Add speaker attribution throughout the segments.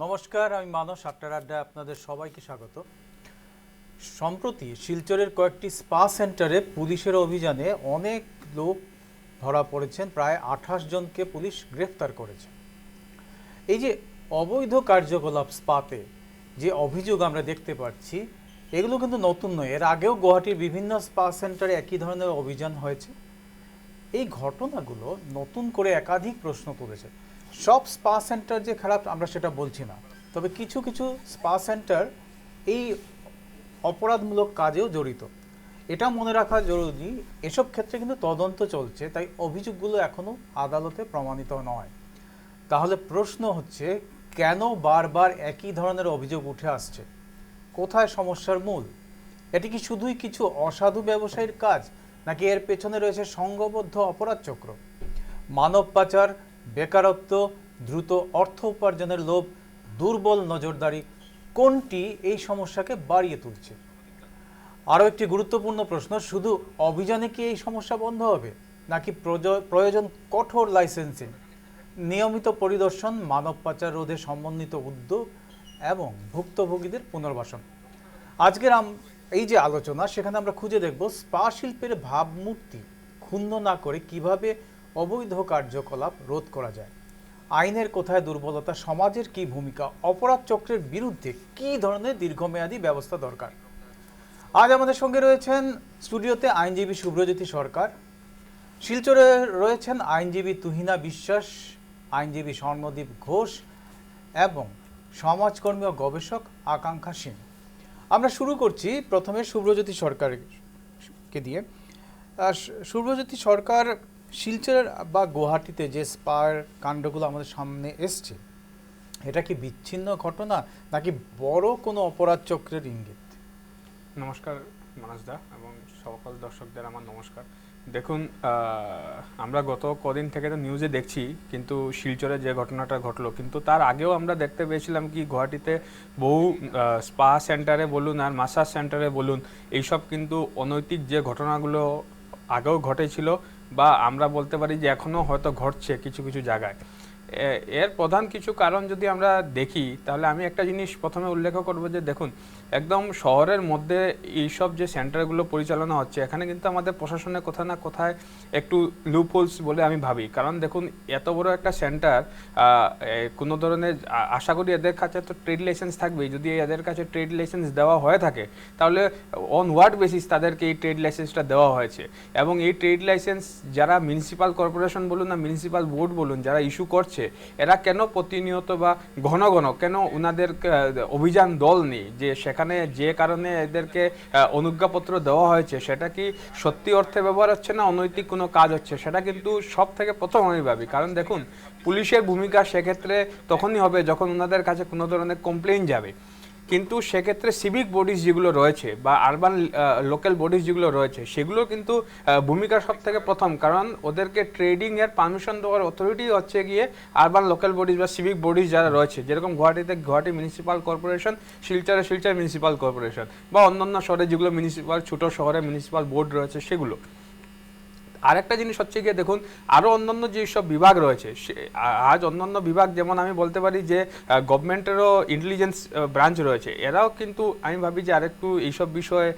Speaker 1: নমস্কার, আমি মানস আটটার আড্ডায় আপনাদের সবাইকে স্বাগত। সম্প্রতি শিলচরের কয়েকটি স্পা সেন্টারে পুলিশের অভিযানে অনেক লোক ধরা পড়েছেন। প্রায় 28 জনকে পুলিশ গ্রেফতার করেছে। এই যে অবৈধ কার্যকলাপ স্পাতে যে অভিযোগ আমরা দেখতে পাচ্ছি, এগুলো কিন্তু নতুন নয়। এর আগেও গুয়াহাটির বিভিন্ন স্পা সেন্টারে একই ধরনের অভিযান হয়েছে। এই ঘটনাগুলো নতুন করে একাধিক প্রশ্ন তুলেছে। সব স্পা সেন্টার যে খারাপ আমরা সেটা বলছি না, তবে কিছু কিছু স্পা সেন্টার এই অপরাধমূলক কাজেও জড়িত। এটা মনে রাখা জরুরি। এসব ক্ষেত্রে কিন্তু তদন্ত চলছে, তাই অভিযোগগুলো এখনও আদালতে প্রমাণিত নয়। তাহলে প্রশ্ন হচ্ছে, কেন বারবার একই ধরনের অভিযোগ উঠে আসছে? কোথায় সমস্যার মূল? এটি কি শুধুই কিছু অসাধু ব্যবসায়ীর কাজ, নাকি এর পেছনে রয়েছে সংঘবদ্ধ অপরাধ চক্র? মানব পাচার, বেকারত্ব, দ্রুত অর্থ উপার্জনের লোভ, দুর্বল নজরদারি, কোনটি এই সমস্যাকে বাড়িয়ে তুলছে? আরও একটি গুরুত্বপূর্ণ প্রশ্ন, শুধু অভিযানে কি এই সমস্যা বন্ধ হবে, নাকি প্রয়োজন কঠোর লাইসেন্সিং, নিয়মিত পরিদর্শন, মানব পাচার রোধে সমন্বিত উদ্যোগ এবং ভুক্তভোগীদের পুনর্বাসন? আজকের এই যে আলোচনা, সেখানে আমরা খুঁজে দেখব স্পা শিল্পের ভাবমূর্তি ক্ষুণ্ণ না করে কিভাবে অবৈধ কার্যকলাপ রোধ করা যায়, আইনের কোথায় দুর্বলতা, সমাজের কি ভূমিকা, অপরাধ চক্রের বিরুদ্ধে কি ধরনের দীর্ঘমেয়াদী ব্যবস্থা দরকার। আজ আমাদের সঙ্গে রয়েছেন স্টুডিওতে আইনজীবী শুভ্রজ্যোতি সরকার, শিলচরে রয়েছেন আইনজীবী তুহিনা বিশ্বাস, আইনজীবী স্বর্ণদীপ ঘোষ এবং সমাজকর্মী ও গবেষক আকাঙ্ক্ষা সিং। আমরা শুরু করছি প্রথমে শুভ্রজ্যোতি সরকারকে দিয়ে। শুভ্রজ্যোতি সরকার, শিলচর বা গুয়াহাটিতে যে স্পার কাণ্ডগুলো আমাদের সামনে এসছে, এটা কি বিচ্ছিন্ন ঘটনা, নাকি বড় কোনো অপরাধ চক্রের ইঙ্গিত?
Speaker 2: নমস্কার মানসদা এবং সকল দর্শকদের আমার নমস্কার। দেখুন, আমরা গত কদিন থেকে তো নিউজে দেখছি, কিন্তু শিলচরে যে ঘটনাটা ঘটলো, কিন্তু তার আগেও আমরা দেখতে পেয়েছিলাম কি গুয়াহাটিতে বহু স্পা সেন্টারে বলুন আর মাসাজ সেন্টারে বলুন, এইসব কিন্তু অনৈতিক যে ঘটনাগুলো আগেও ঘটেছিল, বা আমরা বলতে পারি যে এখনও হয়তো ঘটছে কিছু কিছু জায়গায়। এর প্রধান কিছু কারণ যদি আমরা দেখি, তাহলে আমি একটা জিনিস প্রথমে উল্লেখ করব যে দেখুন, একদম শহরের মধ্যে এইসব যে সেন্টারগুলো পরিচালনা হচ্ছে, এখানে কিন্তু আমাদের প্রশাসনের কোথাও না কোথায় একটু লুপহোলস বলে আমি ভাবি। কারণ দেখুন, এত বড় একটা সেন্টার, কোনো ধরনের, আশা করি এদের কাছে তো ট্রেড লাইসেন্স থাকবেই। যদি এদের কাছে ট্রেড লাইসেন্স দেওয়া হয়ে থাকে, তাহলে অন ওয়ার্ড বেসিস তাদেরকে এই ট্রেড লাইসেন্সটা দেওয়া হয়েছে। এবং এই ট্রেড লাইসেন্স যারা মিউনিসিপ্যাল কর্পোরেশন বলুন না মিউনিসিপ্যাল বোর্ড বলুন, যারা ইস্যু করছে, এরা কেন প্রতিনিয়ত বা ঘন ঘন কেন ওনাদের অভিযান দল নেই, যে সেখানে যে কারণে এদেরকে অনুজ্ঞাপত্র দেওয়া হয়েছে সেটা কি সত্যি অর্থে ব্যবহার হচ্ছে না অনৈতিক কোনো কাজ হচ্ছে? সেটা কিন্তু সব থেকে প্রথম আমি ভাবি। কারণ দেখুন, পুলিশের ভূমিকা সেক্ষেত্রে তখনই হবে যখন ওনাদের কাছে কোনো ধরনের কমপ্লেইন যাবে। কিন্তু সেক্ষেত্রে সিভিক বডিজ যেগুলো রয়েছে বা আরবান লোকাল বডিজ যেগুলো রয়েছে, সেগুলো কিন্তু ভূমিকা সব থেকে প্রথম। কারণ ওদেরকে ট্রেডিংয়ের পারমিশন দেওয়ার অথরিটি হচ্ছে গিয়ে আরবান লোকাল বডিজ বা সিভিক বডিজ যারা রয়েছে, যেরকম গুয়াহাটিতে গুয়াহাটি মিউনিসিপ্যাল কর্পোরেশন, শিলচরে শিলচর মিউনিসিপ্যাল কর্পোরেশন, বা অন্যান্য শহরে যেগুলো মিউনিসিপ্যাল ছোটো শহরে মিউনিসিপ্যাল বোর্ড রয়েছে সেগুলো। আরেকটা জিনিস হচ্ছে গিয়ে দেখুন, আরও অন্যান্য যেসব বিভাগ রয়েছে, আজ অন্যান্য বিভাগ যেমন আমি বলতে পারি যে গভর্নমেন্টেরও ইন্টেলিজেন্স ব্রাঞ্চ রয়েছে, এরাও কিন্তু আমি ভাবি যে আরেকটু এইসব বিষয়ে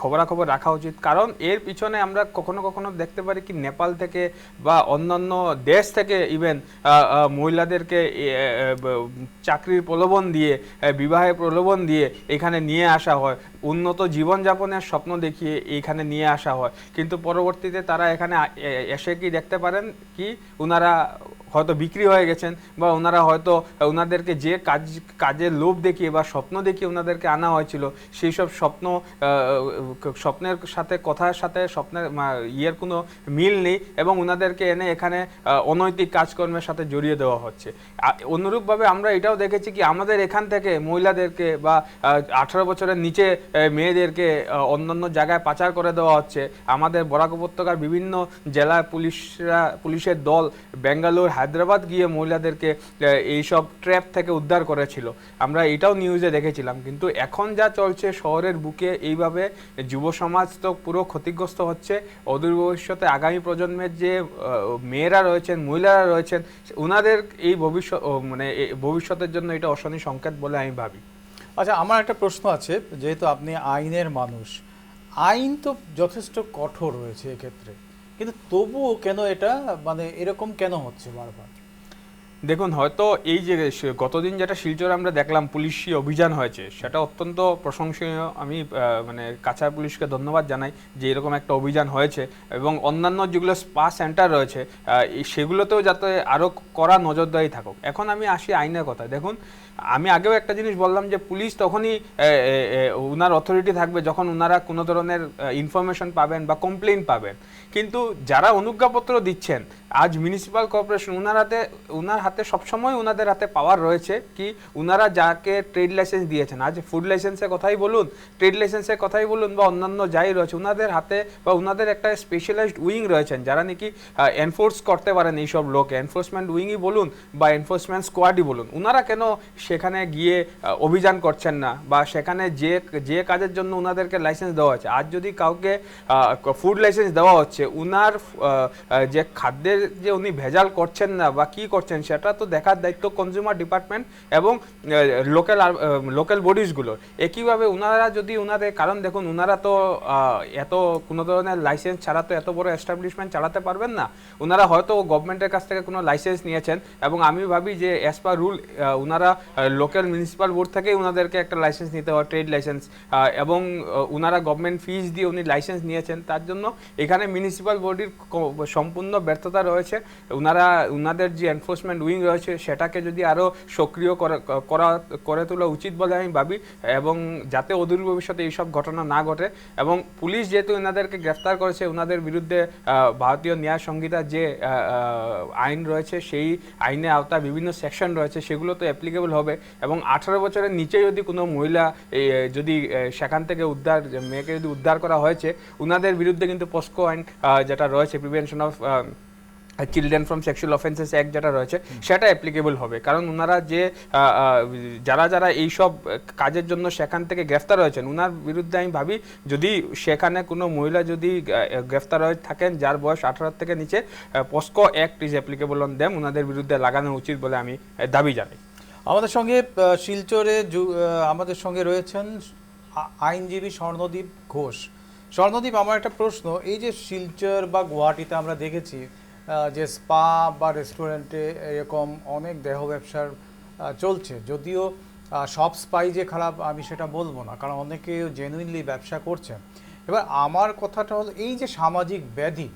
Speaker 2: খবরাখবর রাখা উচিত। কারণ এর পিছনে আমরা কখনো কখনো দেখতে পারি কি নেপাল থেকে বা অন্যান্য দেশ থেকে ইভেন মহিলাদেরকে চাকরির প্রলোভন দিয়ে, বিবাহের প্রলোভন দিয়ে এখানে নিয়ে আসা হয়, উন্নত জীবনযাপনের স্বপ্ন দেখিয়ে এইখানে নিয়ে আসা হয়। কিন্তু পরবর্তীতে তারা এখানে এসে কি দেখতে পারেন কি ওনারা হয়তো বিক্রি হয়ে গেছেন, বা ওনারা হয়তো ওনাদেরকে যে কাজের লোভ দেখিয়ে বা স্বপ্ন দেখিয়ে ওনাদেরকে আনা হয়েছিল, সেই সব স্বপ্নের সাথে কথার সাথে স্বপ্নের ইয়ের কোনো মিল নেই, এবং ওনাদেরকে এনে এখানে অনৈতিক কাজকর্মের সাথে জড়িয়ে দেওয়া হচ্ছে। অনুরূপভাবে আমরা এটাও দেখেছি কি আমাদের এখান থেকে মহিলাদেরকে বা 18 বছরের নিচে মেয়েদেরকে অন্যান্য জায়গায় পাচার করে দেওয়া হচ্ছে। আমাদের বরাক উপত্যকার বিভিন্ন জেলার পুলিশের দল বেঙ্গালুর, হায়দ্রাবাদ গিয়ে মহিলাদেরকে এইসব ট্র্যাপ থেকে উদ্ধার করেছিল, আমরা এটাও নিউজে দেখেছিলাম। কিন্তু এখন যা চলছে শহরের বুকে এইভাবে যুব সমাজ তো পুরো ক্ষতিগ্রস্ত হচ্ছে। অদূর ভবিষ্যতে আগামী প্রজন্মের যে মেয়েরা রয়েছেন, মহিলারা রয়েছেন, ওনাদের এই মানে ভবিষ্যতের জন্য এটা অশনি সংকেত বলে আমি ভাবি।
Speaker 1: আচ্ছা, আমার একটা প্রশ্ন আছে, যেহেতু আপনি আইনের মানুষ, আইন তো যথেষ্ট কঠোর রয়েছে এক্ষেত্রে, কিন্তু তবুও কেন এটা মানে এরকম কেন হচ্ছে বারবার?
Speaker 2: দেখুন, হয়তো এই যে গতদিন যেটা শিলচরে আমরা দেখলাম পুলিশি অভিযান হয়েছে, সেটা অত্যন্ত প্রশংসনীয়। আমি মানে কাছাড় পুলিশকে ধন্যবাদ জানাই যে এরকম একটা অভিযান হয়েছে, এবং অন্যান্য যেগুলো স্পা সেন্টার রয়েছে সেগুলোতেও যাতে আরও কড়া নজরদারি থাকুক। এখন আমি আসি আইনের কথা। দেখুন, আমি আগেও একটা জিনিস বললাম যে পুলিশ তখনই উনার অথরিটি থাকবে যখন উনারা কোনো ধরনের ইনফরমেশন পাবেন বা কমপ্লেইন পাবেন। কিন্তু যারা অনুজ্ঞাপত্র দিচ্ছেন, আজ মিউনিসিপ্যাল কর্পোরেশন, উনার হাতে সবসময় উনাদের হাতে পাওয়ার রয়েছে কি, উনারা যাকে ট্রেড লাইসেন্স দিয়েছেন, আজ ফুড লাইসেন্সের কথাই বলুন, ট্রেড লাইসেন্সের কথাই বলুন, বা অন্যান্য যাই রয়েছে, উনাদের হাতে বা উনাদের একটা স্পেশালাইজড উইং রয়েছেন যারা নাকি এনফোর্স করতে পারেন এইসব লোক, এনফোর্সমেন্ট উইংই বলুন বা এনফোর্সমেন্ট স্কোয়াডই বলুন। উনারা কেন সেখানে গিয়ে অভিযান করছেন না, বা সেখানে যে কাজের জন্য উনাদেরকে লাইসেন্স দেওয়া হচ্ছে, আজ যদি কাউকে ফুড লাইসেন্স দেওয়া হচ্ছে, উনার যে খাদ্যের যে উনি ভেজাল করছেন না বা কি করছেন, সেটা তো দেখার দায়িত্ব কনজিউমার ডিপার্টমেন্ট এবং লোকাল বডিজগুলোর। একইভাবে উনারা যদি উনাদের, কারণ দেখুন উনারা তো এত কোনো ধরনের লাইসেন্স ছাড়া তো এত বড় এস্টাবলিশমেন্ট চালাতে পারবেন না। উনারা হয়তো গভর্নমেন্টের কাছ থেকে কোনো লাইসেন্স নিয়েছেন, এবং আমি ভাবি যে অ্যাজ পার রুল উনারা লোকাল মিউনিসিপ্যাল বোর্ড থেকেই উনাদেরকে একটা লাইসেন্স নিতে হয়, ট্রেড লাইসেন্স, এবং উনারা গভর্নমেন্ট ফিজ দিয়ে উনি লাইসেন্স নিয়েছেন। তার জন্য এখানে মিউনিসিপ্যাল বডির সম্পূর্ণ ব্যর্থতা রয়েছে। উনাদের যে এনফোর্সমেন্ট উইং রয়েছে সেটাকে যদি আরও সক্রিয় করে তোলা উচিত বলে আমি ভাবি, এবং যাতে অদূর ভবিষ্যতে এইসব ঘটনা না ঘটে। এবং পুলিশ যেহেতু এনাদেরকে গ্রেফতার করেছে, ওনাদের বিরুদ্ধে ভারতীয় ন্যায় সংহিতার যে আইন রয়েছে, সেই আইনে আওতা বিভিন্ন সেকশন রয়েছে, সেগুলো তো অ্যাপ্লিকেবল হবে। এবং 18 বছরের নিচে যদি কোনো মহিলা যদি সেখান থেকে মেয়েকে যদি উদ্ধার করা হয়েছে, উনাদের বিরুদ্ধে কিন্তু পস্কো আইন যেটা রয়েছে, prevention of children from sexual offences act যেটা রয়েছে, সেটা অ্যাপ্লিকেবল হবে। কারণ ওনারা যে যারা এইসব কাজের জন্য সেখান থেকে গ্রেফতার হয়েছেন, ওনার বিরুদ্ধে আমি ভাবি যদি সেখানে কোনো মহিলা যদি গ্রেফতার হয়ে থাকেন যার বয়স 18 থেকে নিচে, POCSO act is applicable on them, ওনাদের বিরুদ্ধে লাগানো উচিত বলে আমি দাবি জানাই।
Speaker 1: আমাদের সঙ্গে শিলচরে আমাদের সঙ্গে রয়েছেন আইনজীবী স্বর্ণদীপ ঘোষ। স্বর্ণদীপ, আমার একটা প্রশ্ন, এই যে শিলচর বা গুয়াহাটিতে আমরা দেখেছি যে স্পা বা রেস্টুরেন্টে এরকম অনেক দেহ ব্যবসার চলছে, যদিও সব স্পাই যে খারাপ আমি সেটা বলবো না, কারণ অনেকে জেনুইনলি ব্যবসা করছেন। এবার আমার কথাটা হলো, এই যে সামাজিক ব্যাধি,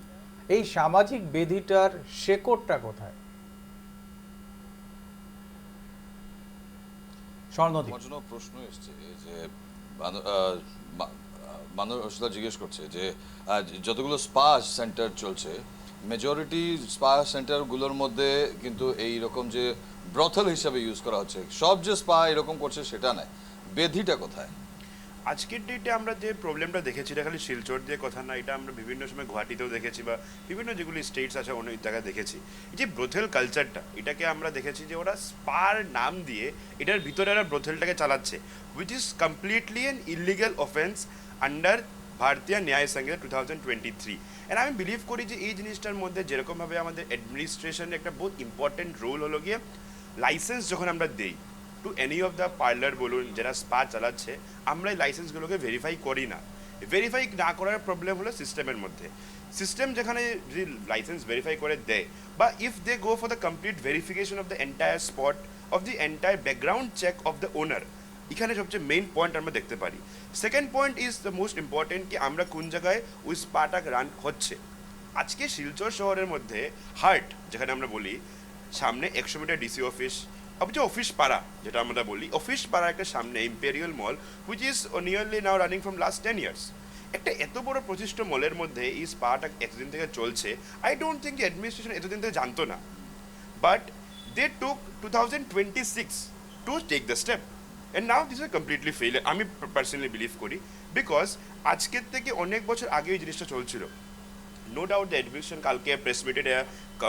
Speaker 1: এই সামাজিক ব্যাধিটার শেকড়টা কোথায়? স্বর্ণদীপ,
Speaker 3: আমার জন্য প্রশ্ন এসছে যে মানুষরা জিজ্ঞেস করছে যে যতগুলো স্পা সেন্টার চলছে, মেজরিটি স্পা সেন্টারগুলোর মধ্যে কিন্তু এই রকম যে ব্রথেল হিসাবে ইউজ করা হচ্ছে, সব যে স্পা এরকম করছে সেটা নয়। বেধিটা কোথায়?
Speaker 4: আজকের ডেটে আমরা যে প্রবলেমটা দেখেছি, এটা খালি শিলচর দিয়ে কথা না, এটা আমরা বিভিন্ন সময় গুয়াহাটিতেও দেখেছি বা বিভিন্ন যেগুলি স্টেটস আছে অনেক জায়গায় দেখেছি। এই যে ব্রোথেল কালচারটা, এটাকে আমরা দেখেছি যে ওরা স্পার নাম দিয়ে এটার ভিতরে ওরা ব্রোথেলটাকে চালাচ্ছে, which is completely an illegal offence under ভারতীয় ন্যায় সংহিতা 2023। অ্যান্ড আমি বিলিভ করি যে এই জিনিসটার মধ্যে যেরকমভাবে আমাদের অ্যাডমিনিস্ট্রেশনের একটা বহুত ইম্পর্টেন্ট রোল হলো গিয়ে, লাইসেন্স যখন আমরা দিই to any of the parlour বলুন, যারা স্পা চালাচ্ছে, আমরা এই লাইসেন্সগুলোকে ভেরিফাই করি না। ভেরিফাই না করার প্রবলেম হলো সিস্টেমের মধ্যে। সিস্টেম যেখানে যদি লাইসেন্স ভেরিফাই করে দেয়, বা if they go for the complete verification of the entire spot of the entire background check of the owner, এখানে সবচেয়ে মেইন পয়েন্ট আমরা দেখতে পারি। Second point is the most important, কি আমরা কোন জায়গায় ওই স্পাটা রান হচ্ছে। আজকে শিলচর শহরের মধ্যে হার্ট যেখানে আমরা বলি, সামনে 100 মিটার ডিসি অফিস, যে অফিস পাড়া যেটা আমরা বলি, অফিস পাড়া একটা সামনে imperial mall, which is nearly now running from last 10 years। একটা এত বড় প্রতিষ্ঠিত মলের মধ্যে এই স্পাটা এতদিন থেকে চলছে, আই ডোন্ট থিঙ্ক অ্যাডমিনিস্ট্রেশন এতদিন থেকে জানতো না, but they took 2026 to take the step, and now this is completely failure আমি পার্সোনালি বিলিভ করি। বিকজ আজকের থেকে অনেক বছর আগে এই জিনিসটা চলছিল, নো ডাউট দ্য এডুকেশন কালকে প্রেস মিটে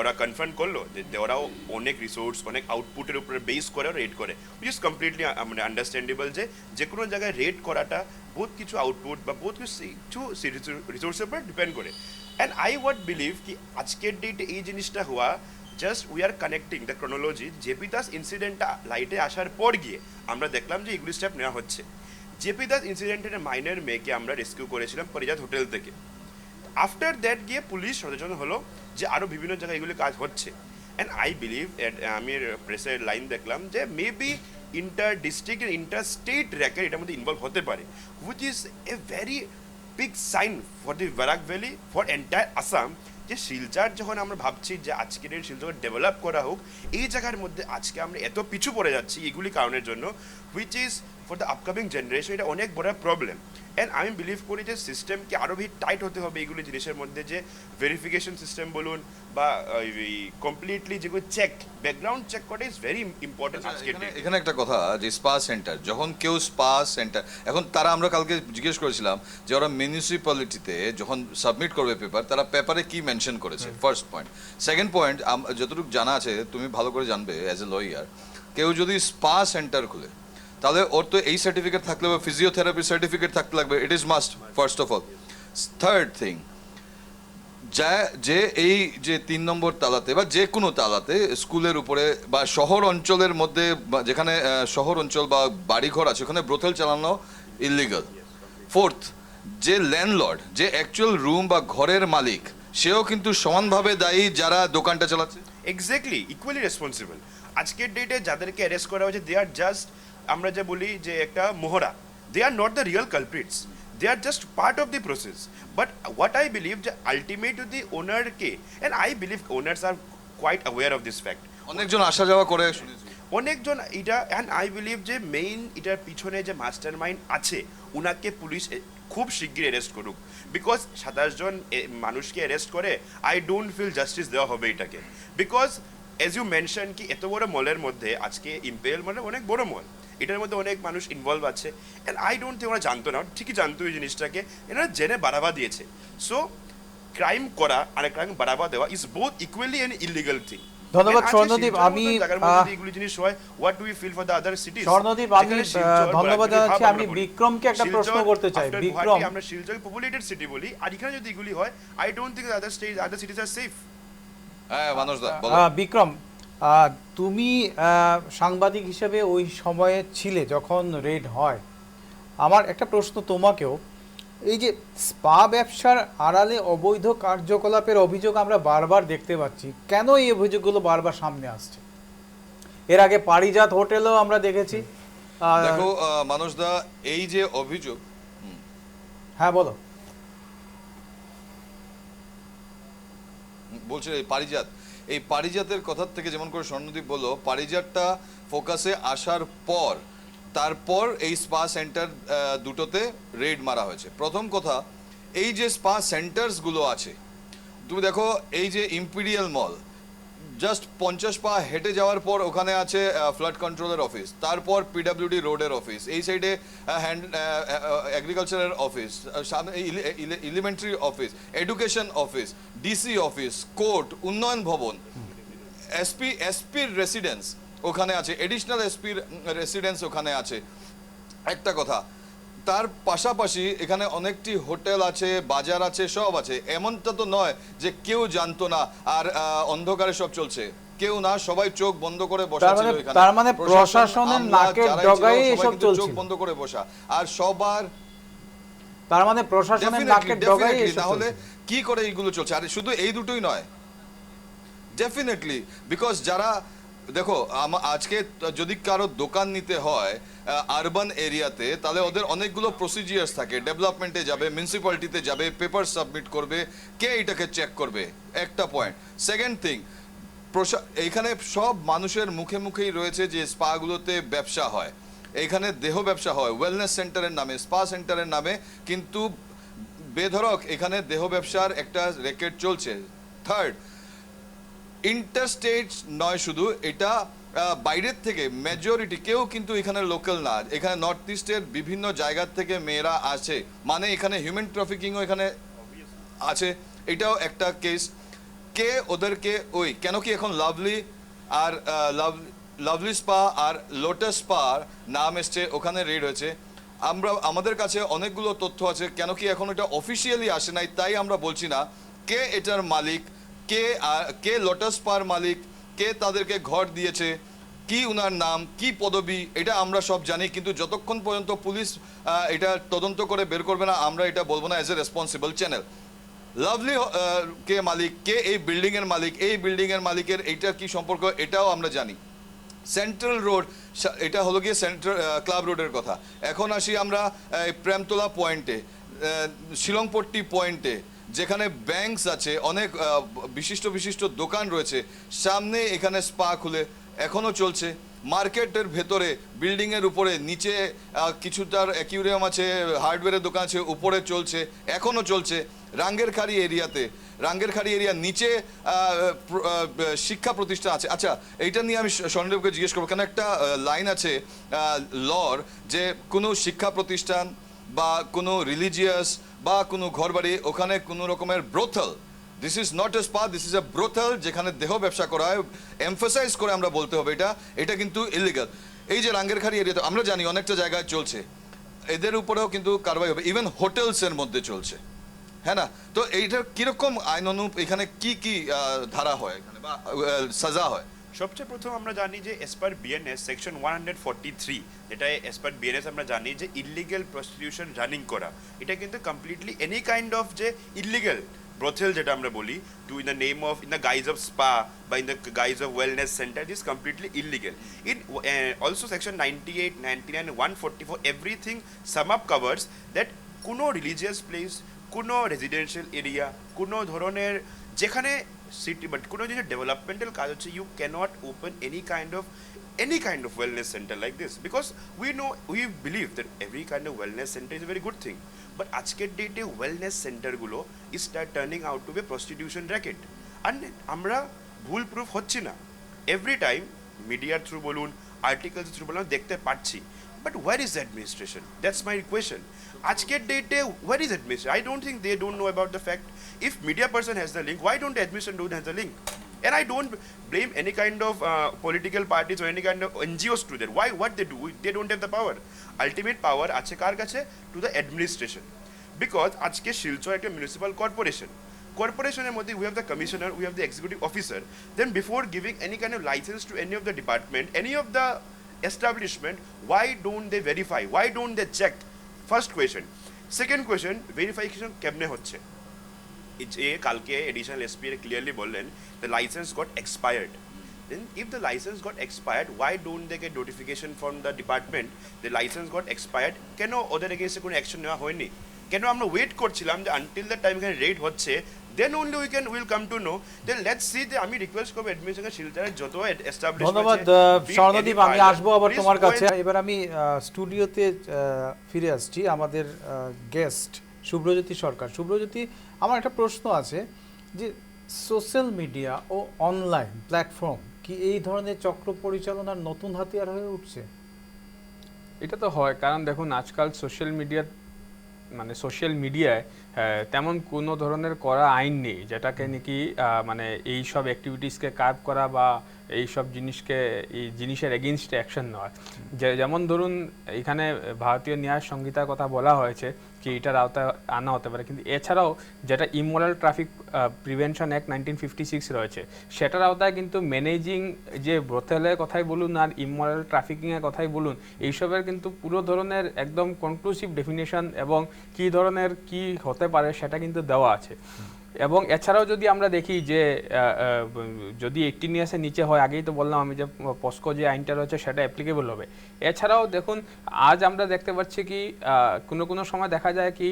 Speaker 4: ওরা কনফার্ম করলো যে ওরাও অনেক রিসোর্স অনেক আউটপুটের উপরে বেস করে রেট করে উইচ ইজ কমপ্লিটলি মানে আন্ডারস্ট্যান্ডেবল যে কোনো জায়গায় রেট করাটা বহুত কিছু আউটপুট বা বহুত কিছু রিসোর্সের উপর ডিপেন্ড করে অ্যান্ড আই ওয়াট বিলিভ কি আজকের ডেটে এই জিনিসটা হওয়া just we are connecting the chronology JP Das ইনসিডেন্টটা লাইটে আসার পর গিয়ে আমরা দেখলাম যে এগুলি স্টেপ নেওয়া হচ্ছে জেপি দাস ইনসিডেন্টের মাইনের মেয়েকে আমরা রেস্কিউ করেছিলাম পরিজাত হোটেল থেকে আফটার দ্যাট গিয়ে পুলিশ সচেতন হলো যে আরও বিভিন্ন জায়গায় এগুলি কাজ হচ্ছে অ্যান্ড আই বিলিভ আমি প্রেসের লাইন দেখলাম যে maybe inter district inter state racket এটার মধ্যে ইনভলভ হতে পারে which is a very big sign for the Barak valley for entire Assam যে শিলচর যখন আমরা ভাবছি যে আজকের এই শিলচর ডেভেলপ করা হোক এই জায়গার মধ্যে আজকে আমরা এত পিছু পড়ে যাচ্ছি এগুলি কারণের জন্য which is for the upcoming generation এটা অনেক বড় প্রবলেম অ্যান্ড আমি বিলিভ করি যে সিস্টেমকে আরও বেশি টাইট হতে হবে এইগুলি জিনিসের মধ্যে যে ভেরিফিকেশন সিস্টেম বলুন বা কমপ্লিটলি যেগুলো চেক ব্যাকগ্রাউন্ড চেক করা ইজ ভেরি ইম্পর্টেন্ট আজকের
Speaker 3: এখানে এখানে একটা কথা যে স্পা সেন্টার যখন কেউ স্পা সেন্টার এখন তারা আমরা কালকে জিজ্ঞেস করেছিলাম যে ওরা মিউনিসিপ্যালিটিতে যখন সাবমিট করবে পেপার তারা পেপারে কি মেনশন করেছে ফার্স্ট পয়েন্ট সেকেন্ড পয়েন্ট যতটুকু জানা আছে তুমি ভালো করে জানবে অ্যাজ এ লয়ার কেউ যদি স্পা সেন্টার খুলে তাহলে ওর তো এই সার্টিফিকেট থাকলে বা ফিজিওথেরাপি সার্টিফিকেট থাকতে লাগবে it is must first of all third thing যে এই যে 3 নম্বর তালাতে বা যে কোনো তালাতে স্কুলের উপরে বা শহর অঞ্চলের মধ্যে যেখানে শহর অঞ্চল বা বাড়িঘর আছে ওখানে ব্রোথেল চালানো ইলিগাল ফোর্থ যে ল্যান্ডলর্ড যে অ্যাকচুয়াল রুম বা ঘরের মালিক সেও কিন্তু সমানভাবে দায়ী যারা দোকানটা চালাচ্ছে
Speaker 4: এক্স্যাক্টলি ইকুয়ালি রেসপন্সিবল আজকের ডেটে যাদেরকে অ্যারেস্ট করা হয়েছে দে আর জাস্ট আমরা যে বলি যে একটা মোহরা they are not the real culprits they are just part of the process but what I believe যে আলটিমেট দি ওনারকে and I believe owners are quite aware of this fact
Speaker 3: অনেকজন আসা যাওয়া করে শুনেছি
Speaker 4: অনেকজন এটা অ্যান্ড আই বিলিভ যে মেইন এটার পিছনে যে মাস্টার মাইন্ড আছে উনাকে পুলিশ খুব শিগগির অ্যারেস্ট করুক বিকজ 27 জন মানুষকে অ্যারেস্ট করে আই ডোন্ট ফিল জাস্টিস দেওয়া হবে এটাকে বিকজ অ্যাজ ইউ মেনশন কি এত বড় মলের মধ্যে আজকে ইম্পেরিয়াল মল অনেক বড় মল এটার মধ্যে অনেক মানুষ ইনভলভ আছে অ্যান্ড আই ডোন্ট থিঙ্ক ওরা জানতো না ঠিকই জানতো এই জিনিসটাকে এনারা জেনে বাড়াবা দিয়েছে সো ক্রাইম করা আর ক্রাইম বাড়াবা দেওয়া is both equally and illegal thing
Speaker 1: ধন্যবাদ স্বর্ণদীপ আমি স্বর্ণদীপ আমি ধন্যবাদ জানাচ্ছি আমি বিক্রমকে একটা প্রশ্ন করতে চাই বিক্রম
Speaker 4: আমরা শিলচর পপুলেটেড সিটি বলি আর এখানে যদি এগুলি হয় I don't think other cities are safe
Speaker 3: হ্যাঁ মানুষদা বলো
Speaker 1: বিক্রম তুমি সাংবাদিক হিসেবে ওই সময়ে ছিলে যখন রেড হয় আমার একটা প্রশ্ন তোমাকেও এই যে স্পা ব্যবসার আড়ালে অবৈধ কার্যকলাপের অভিযোগ আমরা বারবার দেখতে পাচ্ছি কেন এই অভিযোগগুলো বারবার সামনে আসছে এর আগে পারিজাত হোটেলও আমরা দেখেছি
Speaker 3: দেখো মানুষদা এই যে অভিযোগ
Speaker 1: হ্যাঁ বলো
Speaker 3: বলছে এই পারিজাতের কথার থেকে যেমন করে স্বর্ণদীপ বললো পারিজাতটা ফোকাসে আসার পর তারপর এই স্পা সেন্টার দুটোতে রেড মারা হয়েছে প্রথম কথা এই যে স্পা সেন্টার্সগুলো আছে তুমি দেখো এই যে ইম্পিরিয়াল মল জাস্ট 50 পা হেঁটে যাওয়ার পর ওখানে আছে ফ্লাড কন্ট্রোলের অফিস তারপর পিডব্লিউডি রোডের অফিস এই সাইডে এগ্রিকালচারের অফিস সামনে elementary office education office DC office court উন্নয়ন ভবন এসপির রেসিডেন্স ওখানে আছে এডিশনাল এসপির রেসিডেন্স ওখানে আছে একটা কথা তার পাশাপাশি এখানে অনেকটি হোটেল আছে বাজার আছে সব আছে এমনটা তো নয় যে কেউ জানতো না আর অন্ধকারে সব চলছে কেউ না সবাই চোখ বন্ধ করে বসা ছিল এখানে
Speaker 1: তার মানে প্রশাসনের নাকের ডগায় এসব চলছে
Speaker 3: চোখ বন্ধ করে বসা আর সবার
Speaker 1: তার মানে প্রশাসনের নাকের ডগায় এসব
Speaker 3: তাহলে কি করে এইগুলো চলছে আর শুধু এই দুটোই নয় ডেফিনেটলি বিকজ যারা দেখো আজকে যদি কারো দোকান নিতে হয় আরবান এরিয়াতে তাহলে ওদের অনেকগুলো প্রসিজিয়ার্স থাকে ডেভেলপমেন্টে যাবে মিউনিসিপ্যালিটিতে যাবে পেপার সাবমিট করবে কে এটাকে চেক করবে একটা পয়েন্ট সেকেন্ড থিং এইখানে সব মানুষের মুখে মুখেই রয়েছে যে স্পাগুলোতে ব্যবসা হয় এইখানে দেহ ব্যবসা হয় ওয়েলনেস সেন্টারের নামে স্পা সেন্টারের নামে কিন্তু বেধড়ক এখানে দেহ ব্যবসার একটা রেকেট চলছে থার্ড ইন্টারস্টেট নয় শুধু এটা বাইরের থেকে মেজরিটি কেউ কিন্তু এখানে লোকাল না এখানে নর্থ ইস্টের বিভিন্ন জায়গা থেকে মেয়েরা আছে মানে এখানে হিউম্যান ট্রাফিকিংও এখানে আছে এটাও একটা কেস। কে ওদেরকে ওই কেন কি এখন লাভলি আর লাভলি স্পা আর লোটাস স্পা নাম এসছে, ওখানে রেড হয়েছে। আমাদের কাছে অনেকগুলো তথ্য আছে, কেন কি এখন এটা অফিসিয়ালি আসে নাই, তাই আমরা বলছি না কে এটার মালিক, কে লোটাস স্পার মালিক, কে তাদেরকে ঘর দিয়েছে, কি উনার নাম, কি পদবি, এটা আমরা সব জানি। কিন্তু যতক্ষণ পর্যন্ত পুলিশ এটা তদন্ত করে বের করবে না, আমরা এটা বলবো না as a responsible channel. Lovely কে মালিক, কে এই বিল্ডিং এর মালিক, এই বিল্ডিং এর মালিকের এইটা কি সম্পর্ক, এটাও আমরা জানি। সেন্ট্রাল রোড, এটা হলো গিয়ে সেন্ট্রাল ক্লাব রোডের কথা। এখন আসি আমরা প্রেমতলা পয়েন্টে, শিলংপট্টি পয়েন্টে, যেখানে ব্যাংকস আছে, অনেক বিশিষ্ট বিশিষ্ট দোকান রয়েছে, সামনে এখানে স্পা খুলে এখনো চলছে। মার্কেটের ভেতরে বিল্ডিংয়ের উপরে, নিচে কিছুটার অ্যাকিউরিয়াম আছে, হার্ডওয়্যারের দোকান আছে, উপরে চলছে, এখনো চলছে। রাঙ্গেরখাড়ি এরিয়ার নিচে শিক্ষা প্রতিষ্ঠান আছে। আচ্ছা, এইটা নিয়ে আমি স্বর্ণদেবকে জিজ্ঞেস করবো, কেন একটা লাইন আছে লর, যে কোনো শিক্ষা প্রতিষ্ঠান বা কোনো রিলিজিয়াস বা কোনো ঘরবাড়ি, ওখানে কোনো রকমের brothel, this is not a spa, this is a brothel, যেখানে দেহ ব্যবসা করা হয়, এমফাসাইজ করে আমরা বলতে হবে এটা কিন্তু ইলিগাল। এই যে রাঙ্গেরখাড়ি এরিয়াতে আমরা জানি অনেকটা জায়গায় চলছে, এদের উপরেও কিন্তু কারবাই হবে, ইভেন হোটেলসের মধ্যে চলছে, হ্যাঁ না? তো এইটার কিরকম আইন অনুপ, এখানে কি কি ধারা হয় এখানে বা সাজা হয়?
Speaker 4: সবচেয়ে প্রথম আমরা জানি যে এস পার বিএনএস সেকশন 143, যেটা এস পার বিএনএস আমরা জানি যে ইলিগেল প্রস্টিটিউশন রানিং করা, এটা কিন্তু কমপ্লিটলি এনি কাইন্ড অফ যে ইলিগেল ব্রথেল যেটা আমরা বলি, to in the name of, in the guise of spa বা in the guise of wellness centre, is completely illegal. In also section 98, 99, 144, everything sum up covers that কোনো religious place, কোনো residential area, কোনো ধরনের যেখানে city but কোনো যে developmental কাজ হচ্ছে, you cannot open any kind of wellness center like this, because we believe that every kind of wellness center is a very good thing, but আজকের ডেটে wellness সেন্টারগুলো is start turning out to be prostitution racket, and আমরা ভুল proof হচ্ছে না, every time মিডিয়ার through বলুন, articles through বলুন, দেখতে পাচ্ছি, but where is the administration? That's my question. আজকের ডেটে where is administration? I don't think they don't know about the fact. If media person has the link, why don't the administration don't have the link? And I don't blame any kind of political parties or any kind of NGOs to that. Why? What they do? They don't have the power. Ultimate power আছে কার কাছে? To the administration. Because আজকে শিলচর একটা municipal কর্পোরেশনের মধ্যে we have the commissioner, we have the executive officer. Then before giving any kind of license to any of the department, any of the establishment, why don't they verify? Why don't they check? First question. Second question, verification কেমনে হচ্ছে? যে কালকে additional SP clearly বললেন the license got expired. Then if the license got expired, why don't they get notification from the department the license got expired? কেন ওদের এগেইনস্টে কোনো action নেওয়া হয়নি? কেন আমরা ওয়েট করছিলাম যে আনটিল দ্য টাইম এখানে রেড হচ্ছে, then only will come to know, then let's see. যে আমি রিকোয়েস্ট করব অ্যাডমিনিস্ট্রেশন শিলচরের যত এস্টাবলিশমেন্ট।
Speaker 1: ধন্যবাদ স্বর্ণদীপ, আমি আসবো আবার তোমার কাছে। এবার আমি স্টুডিওতে ফিরে আসছি, আমাদের গেস্ট শুভ্রজ্যোতি সরকার। শুভ্রজ্যোতি, আমার একটা প্রশ্ন আছে যে সোশ্যাল মিডিয়া ও অনলাইন প্ল্যাটফর্ম কি এই ধরনের চক্র পরিচালনার নতুন হাতিয়ার হয়ে উঠছে?
Speaker 2: এটা তো হয়, কারণ দেখুন আজকাল সোশ্যাল মিডিয়ায় তেমন কোনো ধরনের করা আইন নেই যেটাকে নাকি মানে এই সব অ্যাক্টিভিটিসকে কার্ভ করা বা এই সব এই জিনিসের এগেনস্টে অ্যাকশন নেওয়া। যেমন ধরুন এখানে ভারতীয় ন্যায় সংহিতার কথা বলা হয়েছে কি এটার আওতায় আনা হতে পারে, কিন্তু এছাড়াও যেটা ইমোরাল ট্রাফিক প্রিভেনশন অ্যাক্ট 1956 রয়েছে, সেটার আওতায় কিন্তু ম্যানেজিং যে ব্রথেলের কথাই বলুন আর ইমোরাল ট্রাফিকিংয়ের কথাই বলুন, এইসবের কিন্তু পুরো ধরনের একদম কনক্লুসিভ ডেফিনেশন এবং কী ধরনের কি হতে পারে সেটা কিন্তু দেওয়া আছে। এবং এছাড়াও যদি আমরা দেখি যে যদি 18 ইয়ার্সের নিচে হয়, আগেই তো বললাম আমি যে পস্কো যে আইনটা রয়েছে সেটা অ্যাপ্লিকেবল হবে। এছাড়াও দেখুন আজ আমরা দেখতে পাচ্ছি কি কোনো সময় দেখা যায় কি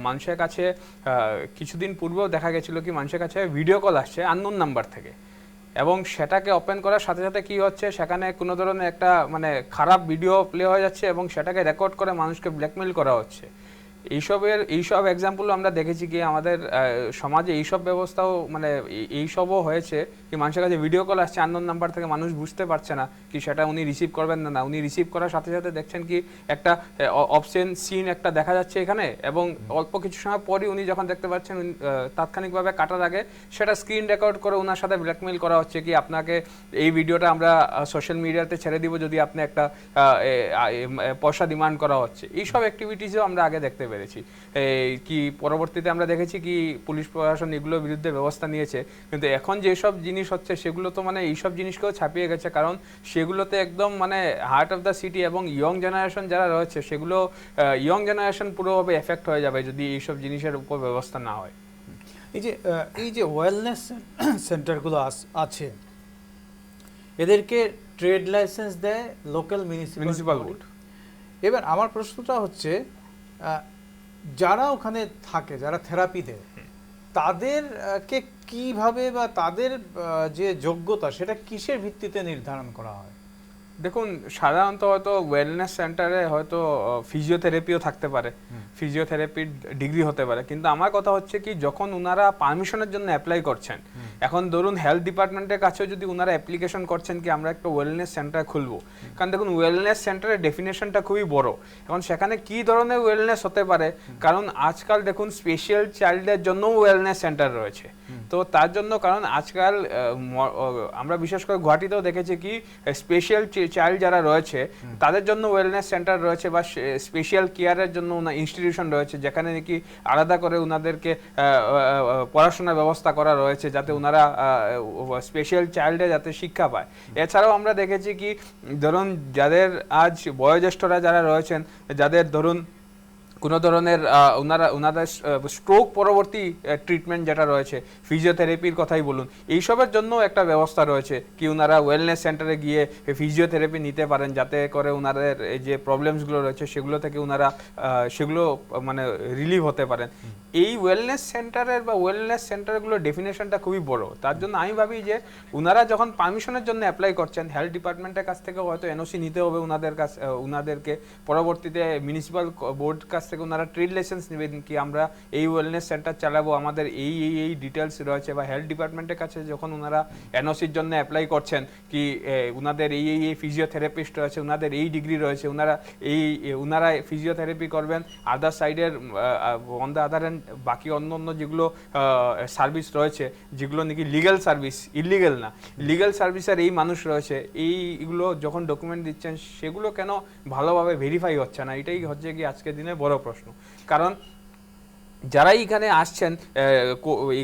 Speaker 2: মানুষের কাছে কিছুদিন পূর্বেও দেখা গেছিলো কি মানুষের কাছে ভিডিও কল আসছে আননোন নাম্বার থেকে, এবং সেটাকে ওপেন করার সাথে সাথে কি হচ্ছে সেখানে কোনো ধরনের একটা মানে খারাপ ভিডিও প্লে হয়ে যাচ্ছে এবং সেটাকে রেকর্ড করে মানুষকে ব্ল্যাকমেল করা হচ্ছে। এইসব এক্সাম্পল আমরা দেখেছি কি আমাদের সমাজে এইসব ব্যবস্থাও মানে এইসবও হয়েছে কি মানুষের কাছে ভিডিও কল আসছে আননোন নাম্বার থেকে, মানুষ বুঝতে পারছে না কি সেটা উনি রিসিভ করবেন না উনি রিসিভ করার সাথে সাথে দেখছেন কি একটা অবসেন সিন একটা দেখা যাচ্ছে এখানে, এবং অল্প কিছু সময় পরই উনি যখন দেখতে পাচ্ছেন তাৎক্ষণিকভাবে কাটার আগে সেটা স্ক্রিন রেকর্ড করে ওনার সাথে ব্ল্যাকমেইল করা হচ্ছে কি আপনাকে এই ভিডিওটা আমরা সোশ্যাল মিডিয়াতে ছেড়ে দিব যদি আপনি একটা পয়সা ডিমান্ড করা হচ্ছে। এইসব অ্যাক্টিভিটিসও আমরা আগে দেখতে পেরেছি। কি পরবর্তীতে আমরা দেখেছি কি পুলিশ প্রশাসন এগুলোর বিরুদ্ধে ব্যবস্থা নিয়েছে, কিন্তু এখন যেসব জিনিস হচ্ছে সেগুলো তো মানে এইসব জিনিসকেও ছাপিয়ে গেছে, কারণ সেগুলোতে একদম মানে হার্ট অফ দ্য সিটি এবং ইয়ং জেনারেশন যারা রয়েছে সেগুলো ইয়ং জেনারেশন পুরোভাবে এফেক্ট হয়ে যাবে যদি এইসব জিনিসের উপর ব্যবস্থা না হয়।
Speaker 1: এই যে ওয়েলনেস সেন্টারগুলো আছে এদেরকে ট্রেড লাইসেন্স দেয় লোকাল মিউনিসিপাল
Speaker 2: বোর্ড।
Speaker 1: এবার আমার প্রশ্নটা হচ্ছে যারা ওখানে থাকে, যারা থেরাপি দেয়, তাদেরকে কিভাবে বা তাদের যে যোগ্যতা সেটা কিসের ভিত্তিতে নির্ধারণ করা হয়?
Speaker 2: দেখুন, সাধারণত হয়তো ওয়েলনেস সেন্টারে হয়তো ফিজিওথেরাপিও থাকতে পারে, ফিজিওথেরাপির ডিগ্রি হতে পারে, কিন্তু আমার কথা হচ্ছে কি যখন ওনারা পারমিশনের জন্য অ্যাপ্লাই করছেন, এখন ধরুন হেলথ ডিপার্টমেন্টের কাছেও যদি ওনারা অ্যাপ্লিকেশন করছেন কি আমরা একটা ওয়েলনেস সেন্টার খুলবো, কারণ দেখুন ওয়েলনেস সেন্টারের ডেফিনেশনটা খুবই বড়। এখন সেখানে কি ধরনের ওয়েলনেস হতে পারে, কারণ আজকাল দেখুন স্পেশাল চাইল্ডের জন্য ওয়েলনেস সেন্টার রয়েছে, তো তার জন্য কারণ আজকাল আমরা বিশেষ করে গুয়াহাটিতেও দেখেছি কি স্পেশাল চাইল্ড যারা রয়েছে তাদের জন্য ওয়েলনেস সেন্টার রয়েছে বা স্পেশাল কেয়ারের জন্য ইনস্টিটিউশন রয়েছে যেখানে নাকি আলাদা করে ওনাদেরকে পড়াশোনার ব্যবস্থা করা রয়েছে যাতে ওনারা স্পেশাল চাইল্ডে যাতে শিক্ষা পায়। এছাড়াও আমরা দেখেছি কি ধরুন যাদের আজ বয়োজ্যেষ্ঠরা যারা রয়েছেন, যাদের ধরুন কোনো ধরনের ওনাদের স্ট্রোক পরবর্তী ট্রিটমেন্ট যেটা রয়েছে, ফিজিওথেরাপির কথাই বলুন, এইসবের জন্য একটা ব্যবস্থা রয়েছে কি ওনারা ওয়েলনেস সেন্টারে গিয়ে ফিজিওথেরাপি নিতে পারেন যাতে করে ওনাদের এই যে প্রবলেমসগুলো রয়েছে সেগুলো থেকে ওনারা সেগুলো মানে রিলিভ হতে পারেন। এই ওয়েলনেস সেন্টারের বা ওয়েলনেস সেন্টারগুলোর ডেফিনেশনটা খুবই বড়, তার জন্য আমি ভাবি যে ওনারা যখন পারমিশনের জন্য অ্যাপ্লাই করছেন হেলথ ডিপার্টমেন্টের কাছ থেকে হয়তো এনওসি নিতে হবে ওনাদেরকে, পরবর্তীতে মিউনিসিপাল বোর্ড কাছ থেকে ওনারা ট্রেড লাইসেন্স নেবেন কি আমরা এই ওয়েলনেস সেন্টার চালাবো, আমাদের এই ডিটেলস রয়েছে, বা হেলথ ডিপার্টমেন্টের কাছে যখন ওনারা এনওসির জন্য অ্যাপ্লাই করছেন কি ওনাদের এই ফিজিওথেরাপিস্ট রয়েছে, ওনাদের এই ডিগ্রি রয়েছে, ওনারা ফিজিওথেরাপি করবেন, আদার সাইডের অন দ্য আদার হ্যান্ড বাকি অন্য যেগুলো সার্ভিস রয়েছে যেগুলো নাকি লিগ্যাল সার্ভিস, ইলিগ্যাল না, লিগ্যাল সার্ভিসের এই মানুষ রয়েছে, এইগুলো যখন ডকুমেন্ট দিচ্ছেন সেগুলো কেন ভালোভাবে ভেরিফাই হচ্ছে না? এটাই হচ্ছে কি আজকের দিনে বড় প্রশ্ন। কারণ যারাই এখানে আসছেন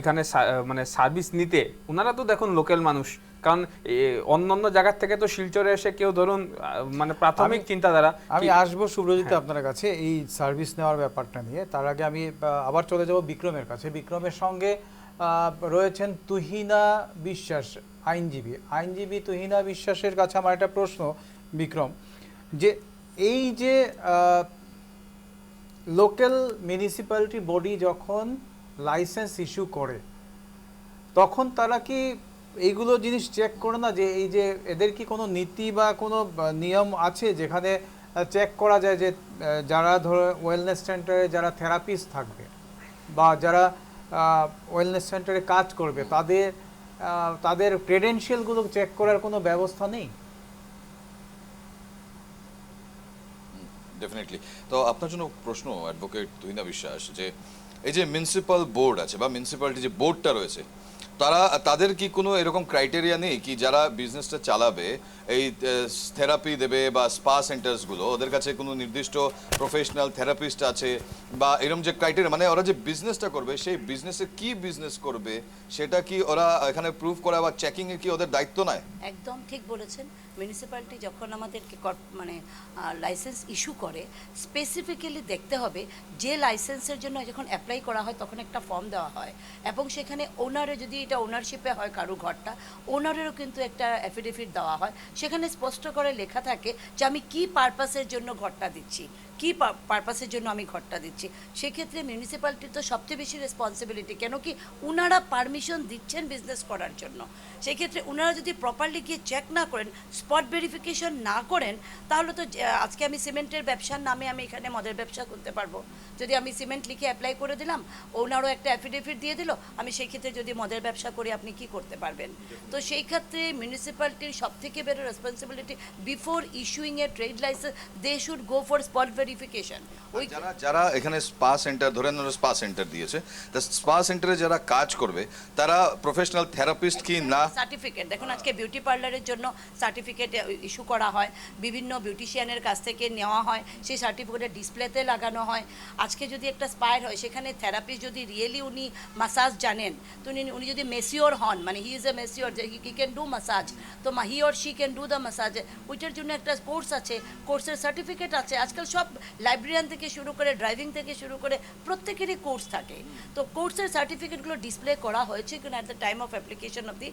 Speaker 2: এখানে মানে সার্ভিস নিতে, ওনারা তো দেখুন লোকাল মানুষ, কারণ অন্য জায়গার থেকে তো শিলচরে এসে কেউ ধরুন মানে প্রাথমিক চিন্তাধারা।
Speaker 1: আমি আসবো সুব্রজিৎ আপনার কাছে এই সার্ভিস নেওয়ার ব্যাপারটা নিয়ে, তার আগে আমি আবার চলে যাব বিক্রমের কাছে। বিক্রমের সঙ্গে রয়েছেন তুহিনা বিশ্বাস, আইনজীবী তুহিনা বিশ্বাসের কাছে আমার একটা প্রশ্ন বিক্রম, যে এই যে লোকাল মিউনিসিপ্যালিটি বডি যখন লাইসেন্স ইস্যু করে তখন তারা কি এইগুলো জিনিস চেক করে না, যে এই যে এদের কি কোনো নীতি বা কোনো নিয়ম আছে যেখানে চেক করা যায় যে যারা ধরো ওয়েলনেস সেন্টারে যারা থেরাপিস্ট থাকবে বা যারা ওয়েলনেস সেন্টারে কাজ করবে তাদের ক্রেডেনশিয়ালগুলো চেক করার কোনো ব্যবস্থা নেই?
Speaker 3: ডেফিনেটলি। তো আপনার জন্য প্রশ্ন অ্যাডভোকেট তুহিনা বিশ্বাস, যে এই যে মিউনিসিপাল বোর্ড আছে বা মিউনিসিপ্যালিটি যে বোর্ডটা রয়েছে তাদের কি কোনো এরকম ক্রাইটেরিয়া নেই কি যারা বিজনেসটা চালাবে, এই থেরাপি দেবে বা স্পা সেন্টার্সগুলো, ওদের কাছে কোনো নির্দিষ্ট প্রফেশনাল থেরাপিস্ট আছে বা এরকম যে ক্রাইটেরিয়া, মানে ওরা যে বিজনেসটা করবে সেই বিজনেসে কি বিজনেস করবে সেটা কি ওরা এখানে প্রুভ করা বা চেকিংয়ে কি ওদের দায়িত্ব নেয়?
Speaker 5: একদম ঠিক বলেছেন। মিউনিসিপ্যালিটি যখন আমাদেরকে মানে লাইসেন্স ইস্যু করে স্পেসিফিক্যালি দেখতে হবে যে লাইসেন্সের জন্য যখন অ্যাপ্লাই করা হয় তখন একটা ফর্ম দেওয়া হয় এবং সেখানে ওনারে যদি এটা ওনারশিপে হয় কারো ঘরটা, ওনারেরও কিন্তু একটা অ্যাফিডেভিট দেওয়া হয়, সেখানে স্পষ্ট করে লেখা থাকে যে আমি কি পারপাসের জন্য ঘরটা দিচ্ছি, কী পারপাসের জন্য আমি ঘরটা দিচ্ছি। সেক্ষেত্রে মিউনিসিপ্যালিটির তো সবচেয়ে বেশি রেসপন্সিবিলিটি, কেন কি উনারা পারমিশন দিচ্ছেন বিজনেস করার জন্য। সেক্ষেত্রে উনারা যদি প্রপারলি গিয়ে চেক না করেন, স্পট ভেরিফিকেশন না করেন, তাহলে তো আজকে আমি সিমেন্টের ব্যবসার নামে আমি এখানে মদের ব্যবসা করতে পারবো। যদি আমি সিমেন্ট লিখে অ্যাপ্লাই করে দিলাম, ওনারও একটা অ্যাফিডেভিট দিয়ে দিল, আমি সেই ক্ষেত্রে যদি মদের ব্যবসা করি আপনি কি করতে পারবেন? তো সেই ক্ষেত্রে মিউনিসিপ্যালিটির সবথেকে বড় responsibility, before issuing a trade licence they should go for spot verification. ওই
Speaker 3: যারা এখানে স্পা সেন্টার, ধরেন স্পা সেন্টার দিয়েছে, তা স্পা সেন্টারে যারা কাজ করবে তারা প্রফেশনাল থেরাপিস্ট কি না?
Speaker 5: সার্টিফিকেট দেখুন, আজকে বিউটি পার্লারের জন্য সার্টিফিকেট ইস্যু করা হয়, বিভিন্ন বিউটিশিয়ানের কাছ থেকে নেওয়া হয়, সেই সার্টিফিকেটের ডিসপ্লেতে লাগানো হয়। আজকে যদি একটা স্পায়ার হয়, সেখানে থেরাপিস্ট যদি রিয়েলি উনি মাসাজ জানেন, তো উনি যদি মেসিওর হন, মানে he is a masseur, he can do massage, তো he or she can do the massage, ওইটার জন্য একটা কোর্স আছে, কোর্সের সার্টিফিকেট আছে। আজকাল সব লাইব্রেরিয়ান থেকে শুরু করে ড্রাইভিং থেকে শুরু করে প্রত্যেকেরই কোর্স থাকে। তো কোর্সের সার্টিফিকেটগুলো ডিসপ্লে করা হয়েছে কিনা at the time of application of the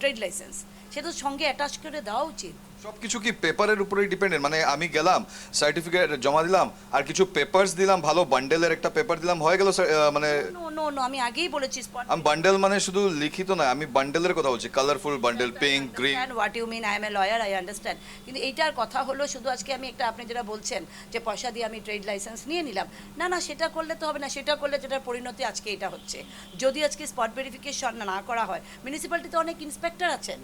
Speaker 5: trade licence, সেটা সঙ্গে অ্যাটাচ করে দেওয়া উচিত।
Speaker 3: সবকিছু কি পেপারের উপরেই ডিপেন্ডেন্ট? মানে আমি গেলাম, সার্টিফিকেট জমা দিলাম, আর কিছু পেপারস দিলাম, ভালো বান্ডেলের একটা পেপার দিলাম, হয়ে গেল? মানে
Speaker 5: নো নো নো, আমি আগেই বলেছি স্পট।
Speaker 3: আমি বান্ডেল মানে শুধু লিখিত নয়, আমি বান্ডেলের কথা বলছি, colourful bundle, pink, green.
Speaker 5: What you mean, I am a lawyer, I understand. কিন্তু এইটার কথা হলো শুধু আজকে আমি একটা, আপনি যেটা বলছেন যে পয়সা দিয়ে আমি ট্রেড লাইসেন্স নিয়ে নিলাম, না না, সেটা করলে তো হবে না। সেটা করলে যেটার পরিণতি আজকে এটা হচ্ছে, যদি আজকে স্পট ভেরিফিকেশন না করা হয়, মিউনিসিপ্যালিটিতে অনেক ইন্সপেক্টর আছেন,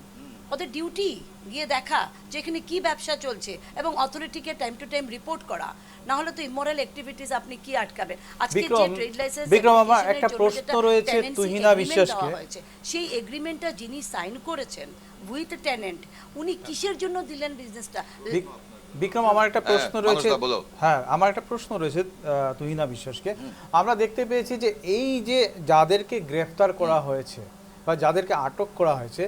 Speaker 5: ওদের ডিউটি গিয়ে দেখা যে এখানে কী ব্যবসা চলছে এবং অথরিটিকে টাইম টু টাইম রিপোর্ট করা। না হলে তো ইমোরাল অ্যাক্টিভিটিস আপনি কি আটকাবেন? আজকে যে ট্রেড লাইসেন্স,
Speaker 1: বিক্রম, আমার একটা প্রশ্ন রয়েছে তুহিনা বিশ্বাসকে।
Speaker 5: সেই এগ্রিমেন্টটা যিনি সাইন করেছেন উইথ টেনেন্ট, উনি কিসের জন্য দিলেন বিজনেসটা?
Speaker 1: বিক্রম, আমার একটা প্রশ্ন রয়েছে।
Speaker 3: মানুষদা বলো।
Speaker 1: হ্যাঁ, আমার একটা প্রশ্ন রয়েছে তুহিনা বিশ্বাসকে। আমরা দেখতে পেয়েছি যে এই যে যাদেরকে গ্রেফতার করা হয়েছে বা যাদেরকে আটক করা হয়েছে,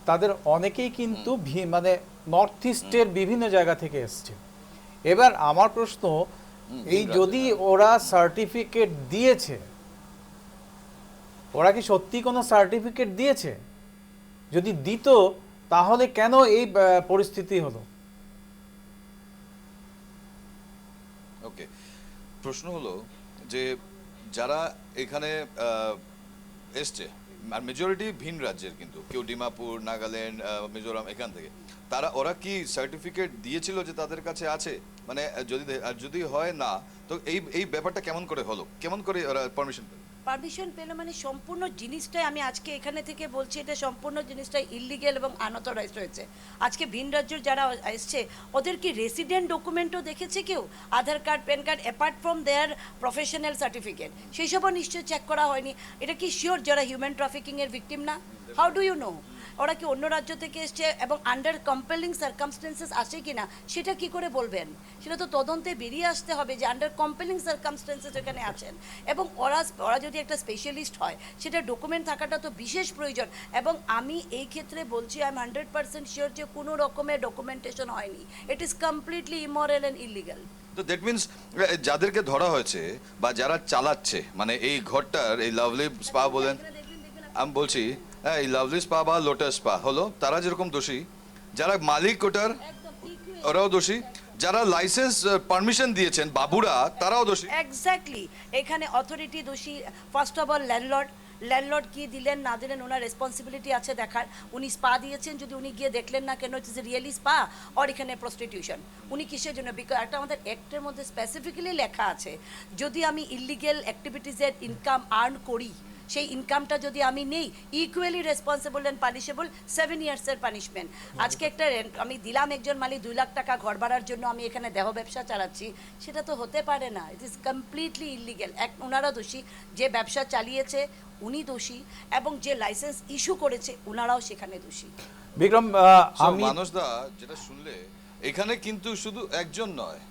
Speaker 1: তাদের অনেকেই কিন্তু মানে নর্থ ইস্টের বিভিন্ন জায়গা থেকে এসছে। এবার আমার প্রশ্ন, এই যদি ওরা সার্টিফিকেট দিয়েছে, ওরা কি সত্যি কোনো সার্টিফিকেট দিয়েছে? যদি দিত তাহলে কেন এই পরিস্থিতি হলো?
Speaker 3: ওকে, প্রশ্ন হলো যে যারা এখানে এসছে, আর মেজরিটি ভিন রাজ্যের, কিন্তু কেউ ডিমাপুর, নাগাল্যান্ড, মিজোরাম, এখান থেকে, ওরা কি সার্টিফিকেট দিয়েছিল যে তাদের কাছে আছে? মানে যদি হয় না, তো এই ব্যাপারটা কেমন করে হলো, কেমন করে ওরা পারমিশন পেল?
Speaker 5: পারমিশন পেল মানে সম্পূর্ণ জিনিসটাই, আমি আজকে এখানে থেকে বলছি, এটা সম্পূর্ণ জিনিসটাই ইললিগেল এবং আনঅথরাইজড হয়েছে। আজকে ভিন রাজ্যের যারা এসছে, ওদের কি রেসিডেন্ট ডকুমেন্টও দেখেছে কেউ? Aadhaar card, PAN card, apart from their professional certificate, সেই সবও নিশ্চয়ই চেক করা হয়নি। এটা কি শিওর যারা হিউম্যান ট্রাফিকিংয়ের ভিকটিম না? How do you know? ওরা কি অন্য রাজ্য থেকে এসছে এবং আন্ডার কম্পেলিং সার্কামস্টেন্সেস আসে কি না, সেটা কি করে বলবেন? সেটা তো তদন্তে বেরিয়ে আসতে হবে যে আন্ডার কম্পেলিং সার্কামস্টেন্সেস এখানে আছেন। এবং ওরা যদি একটা স্পেশালিস্ট হয়, সেটা ডকুমেন্ট থাকাটা তো বিশেষ প্রয়োজন। এবং আমি এই ক্ষেত্রে বলছি, আই এম 100% শিওর যে কোনো রকমের ডকুমেন্টেশন হয়নি। It is completely immoral and illegal.
Speaker 3: তো দ্যাট মিনস যাদেরকে ধরা হয়েছে বা যারা চালাচ্ছে, মানে এই ঘরটার, এই লাভলি স্পা বলেন, আমি বলছি, এই লাভলি স্পা বা লোটাস স্পা হলো, তারা যেরকম দোষী, যারা মালিক ওটার ওরাও দোষী, যারা লাইসেন্স পারমিশন দিয়েছেন বাবুরা, তারাও দোষী।
Speaker 5: এক্স্যাক্টলি, এখানে অথরিটি দোষী। ফার্স্ট অফ অল ল্যান্ডলর্ড কি দিলেন না দিলেন, ওনার রেসপন্সিবিলিটি আছে দেখার। উনি স্পা দিয়েছেন, যদি উনি গিয়ে দেখলেন না কেন it is really spa or এখানে প্রস্টিটিউশন, উনি কিসের জন্য? বিকজ একটা আমাদের অ্যাক্টের মধ্যে স্পেসিফিক্যালি লেখা আছে, যদি আমি ইললিগেল অ্যাক্টিভিটিসের ইনকাম আর্ন করি, সেই ইনকামটা যদি আমি নেই, ইকুয়ালি রেসপন্সিবল অ্যান্ড পানিশেবল, 7 ইয়ার্সের পানিশমেন্ট। আজকে একটা আমি দিলাম একজন মালিক 2 লাখ টাকা ঘর ভাড়ার জন্য, আমি এখানে দেহ ব্যবসা চালাচ্ছি, সেটা তো হতে পারে না। It is completely illegal. ওনারা দোষী, যে ব্যবসা চালিয়েছে উনি দোষী, এবং যে লাইসেন্স ইস্যু করেছে ওনারাও সেখানে দোষী।
Speaker 1: বিক্রম, আমি
Speaker 3: মানুষদা যেটা শুনলে, এখানে কিন্তু শুধু একজন নয়,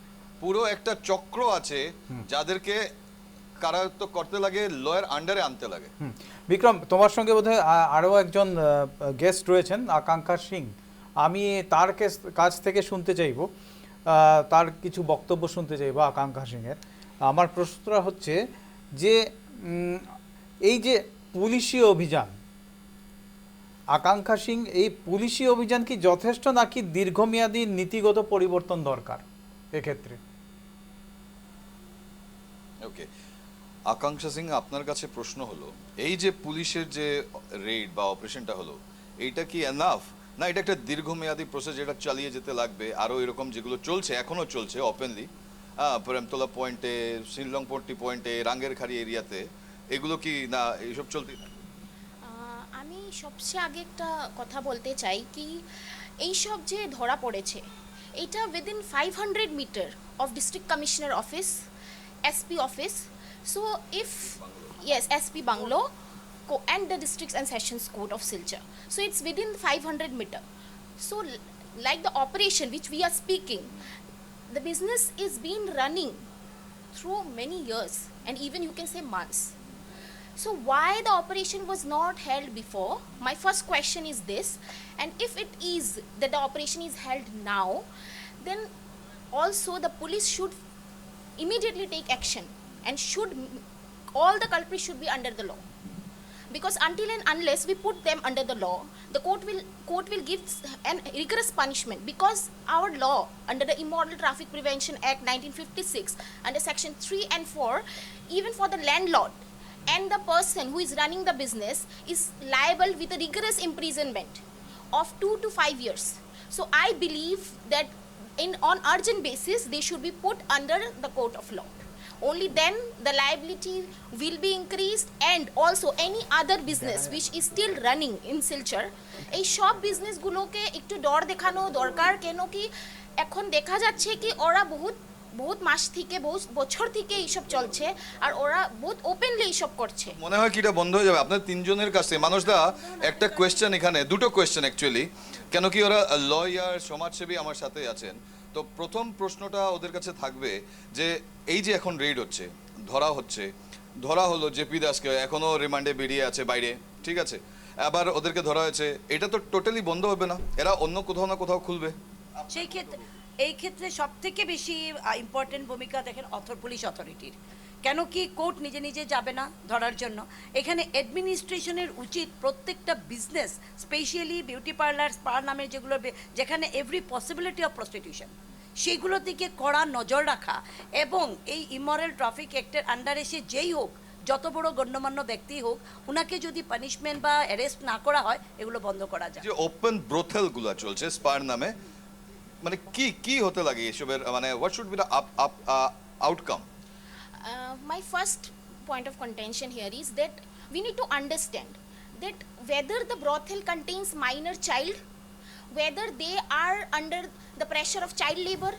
Speaker 3: পুরো একটা চক্র আছে যাদেরকে কারায়ত্ত করতে লাগে, লয়ার আন্ডারে আনতে লাগে।
Speaker 1: বিক্রম, তোমার সঙ্গে বোধহয় আরও একজন গেস্ট রয়েছেন, আকাঙ্ক্ষা সিং। আমি তার কাছ থেকে শুনতে চাইব, তার কিছু বক্তব্য শুনতে চাইব আকাঙ্ক্ষা সিংয়ের। আমার প্রশ্নটা হচ্ছে যে এই যে পুলিশি অভিযান, আকাঙ্ক্ষা সিং, এই পুলিশি অভিযান কি যথেষ্ট নাকি দীর্ঘমেয়াদী নীতিগত পরিবর্তন দরকার এক্ষেত্রে?
Speaker 3: ওকে, আকাঙ্ক্ষা সিং, আপনার কাছে প্রশ্ন হলো, এই যে পুলিশের যে রেড বা অপারেশনটা হলো, এইটা কি এনাফ, না এটা একটা দীর্ঘমেয়াদী প্রসেস যেটা চালিয়ে যেতে লাগবে, আরও এরকম যেগুলো চলছে এখনও চলছে ওপেনলি প্রেমতলা পয়েন্টে, শিলংপট্টি পয়েন্টে, রাঙ্গেরখাড়ি এরিয়াতে, এগুলো কি না এইসব চলতেই থাকবে?
Speaker 6: আমি সবচেয়ে আগে একটা কথা বলতে চাই কি এইসব যে ধরা পড়েছে এটা within 500 metre of district commissioner office, SP office, so if yes SP bungalow and the districts and sessions court of Silchar, so it's within 500 meter. So like the operation which we are speaking, the business is been running through many years and even you can say months. So why the operation was not held before? My first question is this, and if it is that the operation is held now, then also the police should immediately take action and should all the culprits should be under the law. Because until and unless we put them under the law, the court will give an rigorous punishment, because our law under the Immoral Traffic Prevention Act 1956 under section 3 and 4, even for the landlord and the person who is running the business is liable with a rigorous imprisonment of 2 to 5 years. So I believe that on urgent basis they should be put under the court of law. Only then the liability will be increased, and also any other business which is still running in Silchar, এই সব বিজনেসগুলোকে একটু ডর দেখানো দরকার। কেন কি এখন দেখা যাচ্ছে কি ওরা বহুত মাস থেকে বহুত বছর থেকে এইসব চলছে আর ওরা বহুত ওপেনলি এইসব করছে।
Speaker 3: মনে হয় কি এটা বন্ধ হয়ে যাবে আপনার তিনজনের কাছে? মানুষদা, একটা কোয়েশ্চেন, এখানে দুটো কোয়েশ্চেন অ্যাকচুয়ালি, কেন কি ওরা লয়ার, সমাজসেবী আমার সাথে আছেন। তো প্রথম প্রশ্নটা ওদের কাছে থাকবে যে এই যে এখন রেড হচ্ছে, ধরা হলো জেপি দাসকে, এখনো রিমান্ডে বেরিয়ে আছে বাইরে, ঠিক আছে, আবার ওদেরকে ধরা হয়েছে, এটা তো টোটালি বন্ধ হবে না, এরা অন্য কোথাও না কোথাও খুলবে।
Speaker 5: এই ক্ষেত্রে সব থেকে বেশি ইম্পর্টেন্ট ভূমিকা দেখেন পুলিশ অথরিটির। কেন কি কোর্ট নিজে নিজে যাবে না ধরার জন্য, এখানে অ্যাডমিনিস্ট্রেশনের উচিত প্রত্যেকটা business, specially beauty parlour, spa নামের যেগুলো যেখানে এভরি পসিবিলিটি অফ প্রস্টিটিউশন, সেইগুলোর দিকে কড়া নজর রাখা, এবং এই ইমরাল ট্রাফিক অ্যাক্টের আন্ডারে সে যেই হোক, যত বড় গণ্যমান্য ব্যক্তি হোক, ওনাকে যদি পানিশমেন্ট বা অ্যারেস্ট না করা হয়, এগুলো বন্ধ করা যায়।
Speaker 3: যে ওপেন ব্রোথেলগুলো চলছে স্পার নামে, মানে কি হতে লাগে এসবের, মানে what should be the outcome?
Speaker 6: My first point of contention here is that we need to understand that whether the brothel contains minor child, whether they are under the pressure of child labor,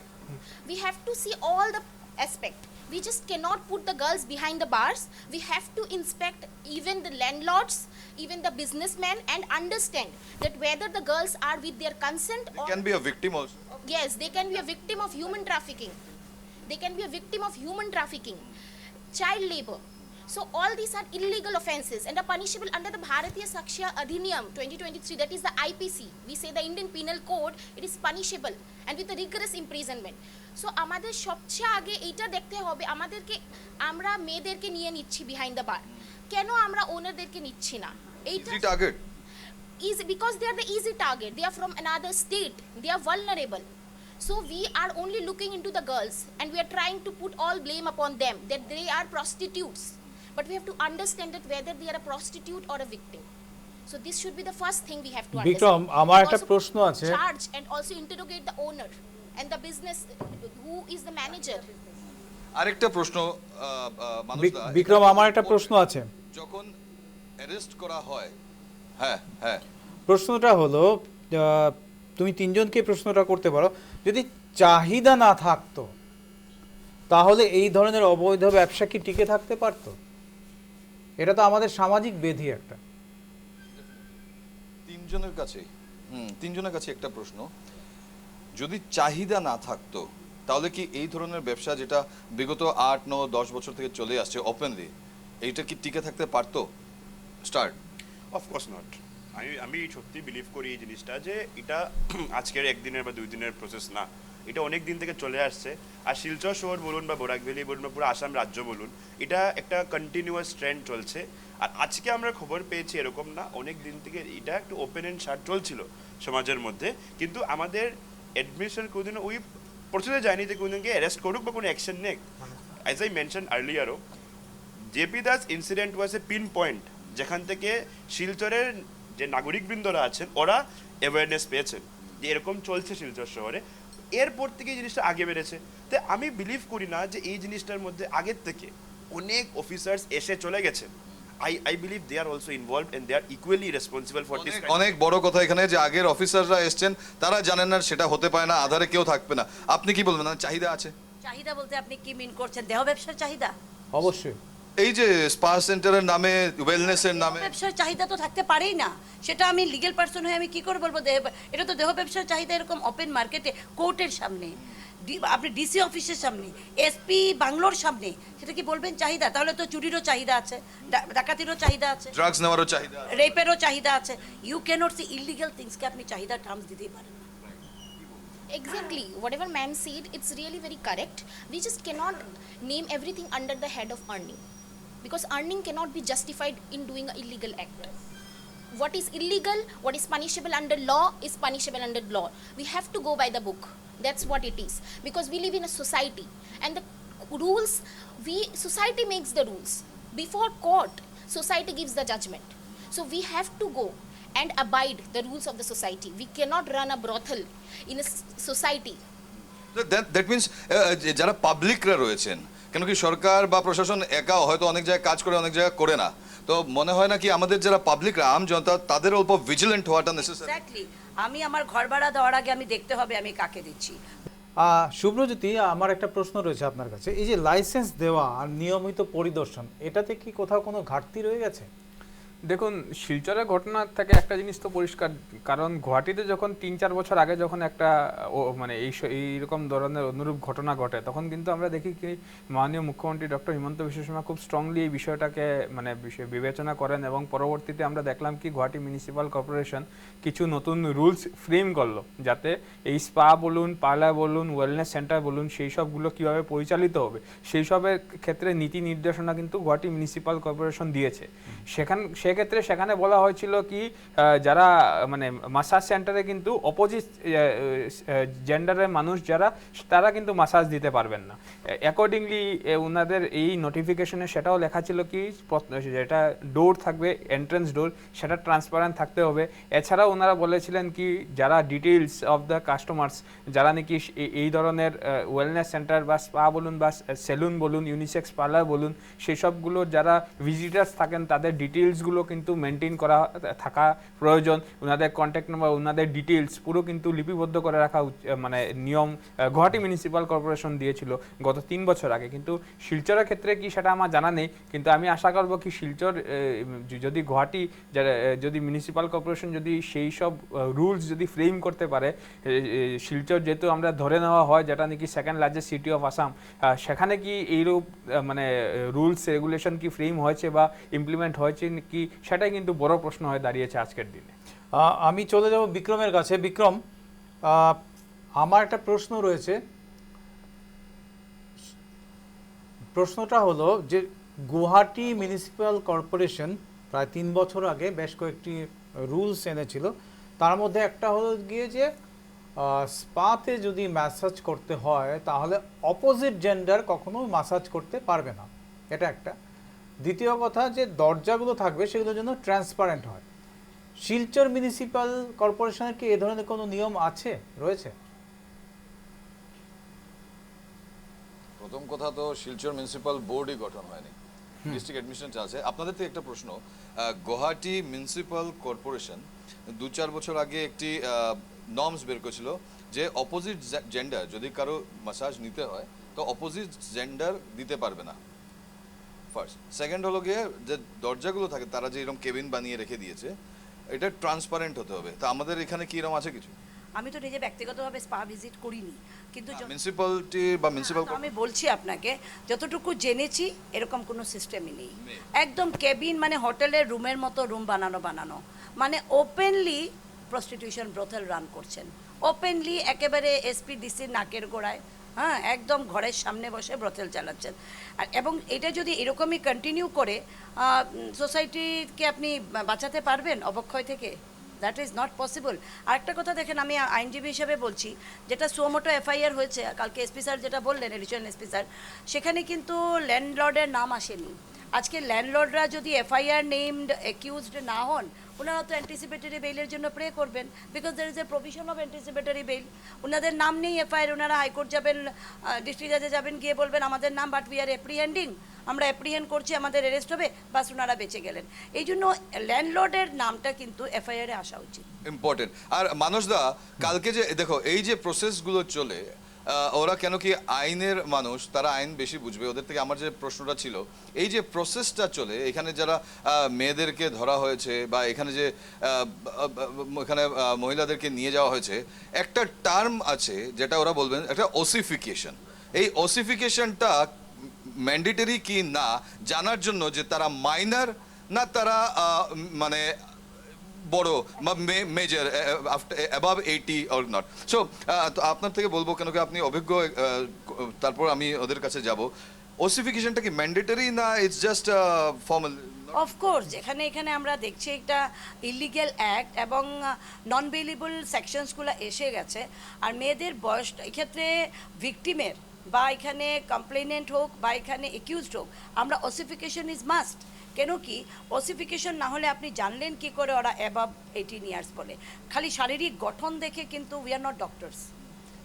Speaker 6: we have to see all the aspect. We just cannot put the girls behind the bars. We have to inspect even the landlords, even the businessmen, and understand that whether the girls are with their consent or
Speaker 3: Can be a victim also.
Speaker 6: yes, they can be a victim of human trafficking. They can be a victim of human trafficking, child labor. So all these are illegal offences and are punishable under the Bharatiya Sakshya Adhiniyam 2023, that is the IPC. We say the Indian Penal Code, it is punishable and with a rigorous imprisonment. So আমাদের সবচেয়ে আগে এইটা দেখতে হবে, আমাদেরকে আমরা মেয়েদেরকে নিয়ে নিচ্ছি বিহাইন্ড দ্য বার, কেন আমরা ওনারদেরকে নিচ্ছি না? এইটা
Speaker 3: Easy target.
Speaker 6: easy because they are the easy target, they are from another state, they are vulnerable. So we are only looking into the girls and we are trying to put all blame upon them that they are prostitutes, but we have to understand that whether they are a prostitute or a victim. So this should be the first thing we have to understand.
Speaker 1: Vikram, আমার একটা
Speaker 6: Also
Speaker 1: প্রশ্ন আছে।
Speaker 6: charge and also interrogate the owner and the business who is the manager.
Speaker 3: আরেকটা প্রশ্ন মানুষদা,
Speaker 1: বিক্রম, আমার একটা প্রশ্ন আছে।
Speaker 3: যখন অ্যারেস্ট করা হয়, হ্যাঁ
Speaker 1: প্রশ্নটা হলো, তুমি তিনজনকে প্রশ্নটা করতে পারো, যদি চাহিদা না থাকতো তাহলে এই ধরনের অবৈধ ব্যবসা কি টিকে থাকতে পারতো? এটা তো আমাদের সামাজিক ব্যাধি একটা।
Speaker 3: তিনজনের কাছে একটা প্রশ্ন, যদি চাহিদা না থাকতো তাহলে কি এই ধরনের ব্যবসা যেটা বিগত 8, 9, 10 বছর থেকে চলে আসছে ওপেনলি, এইটা কি টিকে থাকতে পারতো? স্টার্ট।
Speaker 4: Of course not. আমি সত্যি বিলিভ করি এই জিনিসটা যে এটা আজকের একদিনের বা 2 দিনের প্রসেস না, এটা অনেক দিন থেকে চলে আসছে। আর শিলচর শহর বলুন বা বরাক ভ্যালি বলুন বা পুরো আসাম রাজ্য বলুন, এটা একটা কন্টিনিউয়াস ট্রেন্ড চলছে। আর আজকে আমরা খবর পেয়েছি এরকম না, অনেক দিন থেকে এটা একটু ওপেন অ্যান্ড শার্ট চলছিল সমাজের মধ্যে, কিন্তু আমাদের অ্যাডমিনিস্ট্রেশন কোনোদিনও ওই প্রসেসে যায়নি যে কোনোদিনকে অ্যারেস্ট করুক বা কোনো অ্যাকশন নেক। অ্যাজ আই মেনশন আর্লিয়ারও, JP Das incident was a pinpoint যেখান থেকে শিলচরের যে নাগরিকবৃন্দরা আছেন ওরা অ্যাওয়ারনেস পেয়েছেন যে এরকম চলছে শিলচর শহরে। এরপর থেকে এই জিনিসটা আগে বেড়েছে। তো আমি বিলিভ করি না যে এই জিনিসটার মধ্যে আগের থেকে অনেক অফিসার্স এসে চলে গেছেন। I believe they are also involved and they are equally responsible for this.
Speaker 3: অনেক বড় কথা এখানে যে আগের অফিসাররা এসছেন, তারা জানেন না সেটা হতে পারে না, আধারে কেউ থাকবে না। আপনি কি বলবেন, চাহিদা আছে?
Speaker 5: চাহিদা বলতে আপনি কি মিন করছেন? দেহ ব্যবসার চাহিদা?
Speaker 1: অবশ্যই।
Speaker 3: এই যে স্পা সেন্টারের নামে, ওয়েলনেসের নামে
Speaker 5: ব্যবসার চাহিদা তো থাকতে পারেই না। সেটা আমি লিগ্যাল পার্সন হয়ে আমি কি করে বলবো এটা তো দেহ ব্যবসার চাহিদা এরকম ওপেন মার্কেটে কোর্টের সামনে, আপনি ডিসি অফিসের সামনে, এসপি বাংলোর সামনে, সেটা কি বলবেন চাহিদা? তাহলে তো চুরিরও চাহিদা আছে, ডাকাতিরও চাহিদা আছে,
Speaker 3: ড্রাগস নেওয়ারও চাহিদা,
Speaker 5: রেপেরও চাহিদা আছে। ইউ ক্যানট সি ইলিগাল থিংসকে আপনি চাহিদা টার্মস দিতেই পারেন না।
Speaker 6: Exactly, whatever ma'am said, it's really very correct. We just cannot name everything under the head of earning, because earning cannot be justified in doing an illegal act. What is illegal, what is punishable under law is punishable under law. We have to go by the book. That's what it is, because we live in a society and the rules, society makes the rules. Before court, society gives the judgment. So we have to go and abide the rules of the society. We cannot run a brothel in a society.
Speaker 3: That means যারা পাবলিকরা রয়েছেন, কেন কি সরকার বা প্রশাসন একা হয়তো অনেক জায়গায় কাজ করে, অনেক জায়গায় করে না, তো মনে হয় না কি আমাদের যারা পাবলিকরা, আম জনতা, তাদের অল্প ভিজিলেন্ট হওয়াটা নেসেসারি?
Speaker 5: এক্স্যাক্টলি। আমি আমার ঘর ভাড়া দেওয়ার আগে আমি দেখতে হবে আমি কাকে দিচ্ছি।
Speaker 1: শুভ্রজ্যোতি, আমার একটা প্রশ্ন রয়েছে আপনার কাছে। এই যে লাইসেন্স দেওয়া আর নিয়মিত পরিদর্শন, এটাতে কি কোথাও কোনো ঘাটতি রয়ে গেছে?
Speaker 2: দেখুন, শিলচরের ঘটনা থেকে একটা জিনিস তো পরিষ্কার, কারণ গুয়াহাটিতে যখন 3-4 বছর আগে যখন একটা মানে এইরকম ধরনের অনুরূপ ঘটনা ঘটে, তখন কিন্তু আমরা দেখি কি মাননীয় মুখ্যমন্ত্রী ডক্টর হিমন্ত বিশ্ব শর্মা খুব স্ট্রংলি এই বিষয়টাকে মানে বিবেচনা করেন, এবং পরবর্তীতে আমরা দেখলাম কি গুয়াহাটি মিউনিসিপ্যাল কর্পোরেশন কিছু নতুন রুলস ফ্রেম করলো, যাতে এই স্পা বলুন, পার্লার বলুন, ওয়েলনেস সেন্টার বলুন, সেই সবগুলো কীভাবে পরিচালিত হবে সেই সবের ক্ষেত্রে নীতি নির্দেশনা কিন্তু গুয়াহাটি মিউনিসিপ্যাল কর্পোরেশন দিয়েছে। সেক্ষেত্রে সেখানে বলা হয়েছিল কি যারা মানে মাসাজ সেন্টারে কিন্তু অপোজিট জেন্ডারের মানুষ যারা, তারা কিন্তু মাসাজ দিতে পারবেন না। অ্যাকর্ডিংলি ওনাদের এই নোটিফিকেশনে সেটাও লেখা ছিল কি যেটা ডোর থাকবে, এন্ট্রেন্স ডোর, সেটা ট্রান্সপারেন্ট থাকতে হবে। এছাড়াও ওনারা বলেছিলেন কি যারা ডিটেইলস অফ দ্য কাস্টমার্স, যারা নাকি এই ধরনের ওয়েলনেস সেন্টার বা স্পা বলুন বা সেলুন বলুন, ইউনিসেক্স পার্লার বলুন, সেই সবগুলোর যারা ভিজিটার্স থাকেন তাদের ডিটেইলসগুলো কিন্তু মেনটেন করা থাকা প্রয়োজন। ওনাদের কন্ট্যাক্ট নাম্বার, ওনাদের ডিটেইলস পুরো কিন্তু লিপিবদ্ধ করে রাখা মানে নিয়ম গুয়াহাটি মিউনিসিপ্যাল কর্পোরেশন দিয়েছিল গত 3 বছর আগে। কিন্তু শিলচরের ক্ষেত্রে কি সেটা আমার জানা নেই, কিন্তু আমি আশা করব কি শিলচর যদি গুয়াহাটি যদি মিউনিসিপ্যাল কর্পোরেশন যদি সেই সব রুলস যদি ফ্রেম করতে পারে, শিলচর যেহেতু আমরা ধরে নেওয়া হয় যেটা নাকি second largest city of Assam, সেখানে কি এইরূপ মানে রুলস রেগুলেশন কি ফ্রেম হয়েছে বা ইমপ্লিমেন্ট হয়েছে কি, সেটাই কিন্তু বড় প্রশ্ন হয়ে দাঁড়িয়েছে আজকের দিনে।
Speaker 1: আমি চলে যাব বিক্রমের কাছে। বিক্রম, আমার একটা প্রশ্ন রয়েছে। প্রশ্নটা হলো যে গুয়াহাটি মিউনিসিপ্যাল কর্পোরেশন প্রায় 3 বছর আগে বেশ কয়েকটি রুলস এনেছিল, তার মধ্যে একটা হলো গিয়ে যে স্পাতে যদি ম্যাসাজ করতে হয় তাহলে অপোজিট জেন্ডার কখনো ম্যাসাজ করতে পারবে না, এটা একটা। দ্বিতীয় কথা যে দরজাগুলো থাকবে সেগুলোর জন্য ট্রান্সপারেন্ট হয়। শিলচর মিউনিসিপ্যাল কর্পোরেশনের কি এ ধরনের কোনো নিয়ম আছে, রয়েছে?
Speaker 3: প্রথম কথা তো শিলচর মিউনিসিপ্যাল বোর্ডই গঠন হয়নি, ডিস্ট্রিক্ট অ্যাডমিনিস্ট্রেশন আছে। আপনাদের থেকে একটা প্রশ্ন, গুয়াহাটি মিউনিসিপ্যাল কর্পোরেশন 2-4 বছর আগে একটি নর্মস বের করেছিল যে অপোজিট জেন্ডার যদি কারো ম্যাসাজ নিতে হয় তো অপোজিট জেন্ডার দিতে পারবে না, ফার্স্ট। সেকেন্ড হলো গিয়ে যে দরজাগুলো থাকে তারা যে এরকম কেবিন বানিয়ে রেখে দিয়েছে, এটা ট্রান্সপারেন্ট হতে হবে। তা আমাদের এখানে কি এরকম আছে কিছু?
Speaker 5: আমি তো নিজে ব্যক্তিগতভাবে স্পা ভিজিট করিনি, কিন্তু
Speaker 3: মিউনিসিপ্যালিটি বা মিউনিসিপ্যাল
Speaker 5: আমি বলছি আপনাকে যতটুকু জেনেছি এরকম কোনো সিস্টেমই নেই। একদম কেবিন মানে হোটেলের রুমের মতো রুম বানানো, মানে ওপেনলি প্রস্টিটিউশন ব্রথেল রান করছেন, ওপেনলি একেবারে এসপি ডিসির নাকের গোড়ায়, হ্যাঁ, একদম ঘরের সামনে বসে ব্রথেল চালাচ্ছেন। আর এবং এটা যদি এরকমই কন্টিনিউ করে সোসাইটিকে আপনি বাঁচাতে পারবেন অবক্ষয় থেকে? That is not possible. আরেকটা কথা দেখেন, আমি আইনজীবী হিসেবে বলছি, যেটা সুমোটো এফআইআর হয়েছে কালকে, এসপি স্যার যেটা বললেন, এডিশনাল এসপি স্যার, সেখানে কিন্তু ল্যান্ডলর্ডের নাম আসেনি। আজকে ল্যান্ডলর্ডরা যদি এফআইআর নেমড অ্যাকিউজড না হন, ওনারা তো অ্যান্টিসিপেটরি বেইলের জন্য প্রে করবেন, because there is a provision of anticipatory bail. ওনাদের নাম নেই এফআইআর, ওনারা হাইকোর্ট যাবেন, ডিস্ট্রিক্ট জাজে যাবেন, গিয়ে বলবেন আমাদের নাম, বাট উই আর অ্যাপ্রিহেন্ডিং, আমরা অ্যাপ্রিহেন্ড করছি, আমাদের অ্যারেস্ট হবে, বাস ওনারা বেঁচে গেলেন। এই জন্য ল্যান্ডলর্ডের নামটা কিন্তু এফআইআরে আসা উচিত।
Speaker 3: ইম্পর্টেন্ট। আর মানসদা, কালকে যে দেখো এই যে প্রসেসগুলো চলে, ওরা কেন কি আইনের মানুষ, তারা আইন বেশি বুঝবে, ওদের থেকে আমার যে প্রশ্নটা ছিল, এই যে প্রসেসটা চলে, এখানে যারা মেয়েদেরকে ধরা হয়েছে বা এখানে যে এখানে মহিলাদেরকে নিয়ে যাওয়া হয়েছে, একটা টার্ম আছে যেটা ওরা বলবেন একটা ওসিফিকেশন। এই ওসিফিকেশনটা ম্যান্ডেটরি কি না জানার জন্য, যে তারা মাইনর না তারা মানে বড় major above 80 or not. So আপনার থেকে বলবো, কেন কি আপনি অভিজ্ঞ, তারপর আমি ওদের কাছে যাব, ওসিফিকেশনটা কি ম্যান্ডেটরি না ইটস জাস্ট ফর্মাল?
Speaker 5: অফকোর্স, এখানে আমরা দেখছি একটা ইলিগ্যাল অ্যাক্ট এবং নন বেইলেবল সেকশনসগুলো এসে গেছে। আর মেয়েদের বয়স, এক্ষেত্রে ভিকটিমের বা এখানে কমপ্লেনেন্ট হোক বা এখানে একিউজড হোক, আমরা ওসিফিকেশন ইজ মাস্ট। কেন কি ওসিফিকেশন না হলে আপনি জানলেন কি করে ওরা অ্যাবাভ 18 ইয়ার্স বলে? খালি শারীরিক গঠন দেখে কিন্তু উই আর নট ডক্টরস।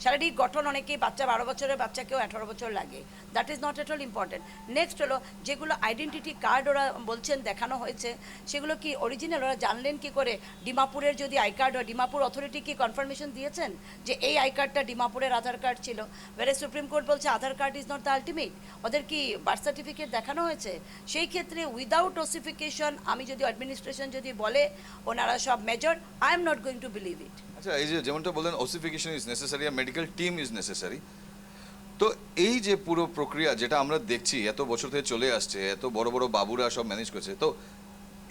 Speaker 5: শারীরিক গঠন, অনেকেই বাচ্চা 12 বছরের বাচ্চাকেও 18 বছর লাগে, that is not at all important. Next হলো যেগুলো আইডেন্টিটি কার্ড ওরা বলছেন দেখানো হয়েছে, সেগুলো কি অরিজিনাল? ওরা জানলেন কি করে? ডিমাপুরের যদি আই কার্ড হয়, ডিমাপুর অথরিটি কি কনফার্মেশন দিয়েছেন যে এই আই কার্ডটা ডিমাপুরের আধার কার্ড ছিল? বেরে সুপ্রিম কোর্ট বলছে Aadhaar card is not the ultimate. ওদের কি বার্থ সার্টিফিকেট দেখানো হয়েছে? সেই ক্ষেত্রে উইদাউট ওসিফিকেশন, আমি যদি অ্যাডমিনিস্ট্রেশন যদি বলে ওনারা সব major, I am not going to believe it.
Speaker 3: আচ্ছা, এই যে যেমনটা বললেন ossification is necessary, medical team is necessary, তো এই যে পুরো প্রক্রিয়া যেটা আমরা দেখছি এত বছর থেকে চলে আসছে, এত বড় বড় বাবুরা সব ম্যানেজ করছে, তো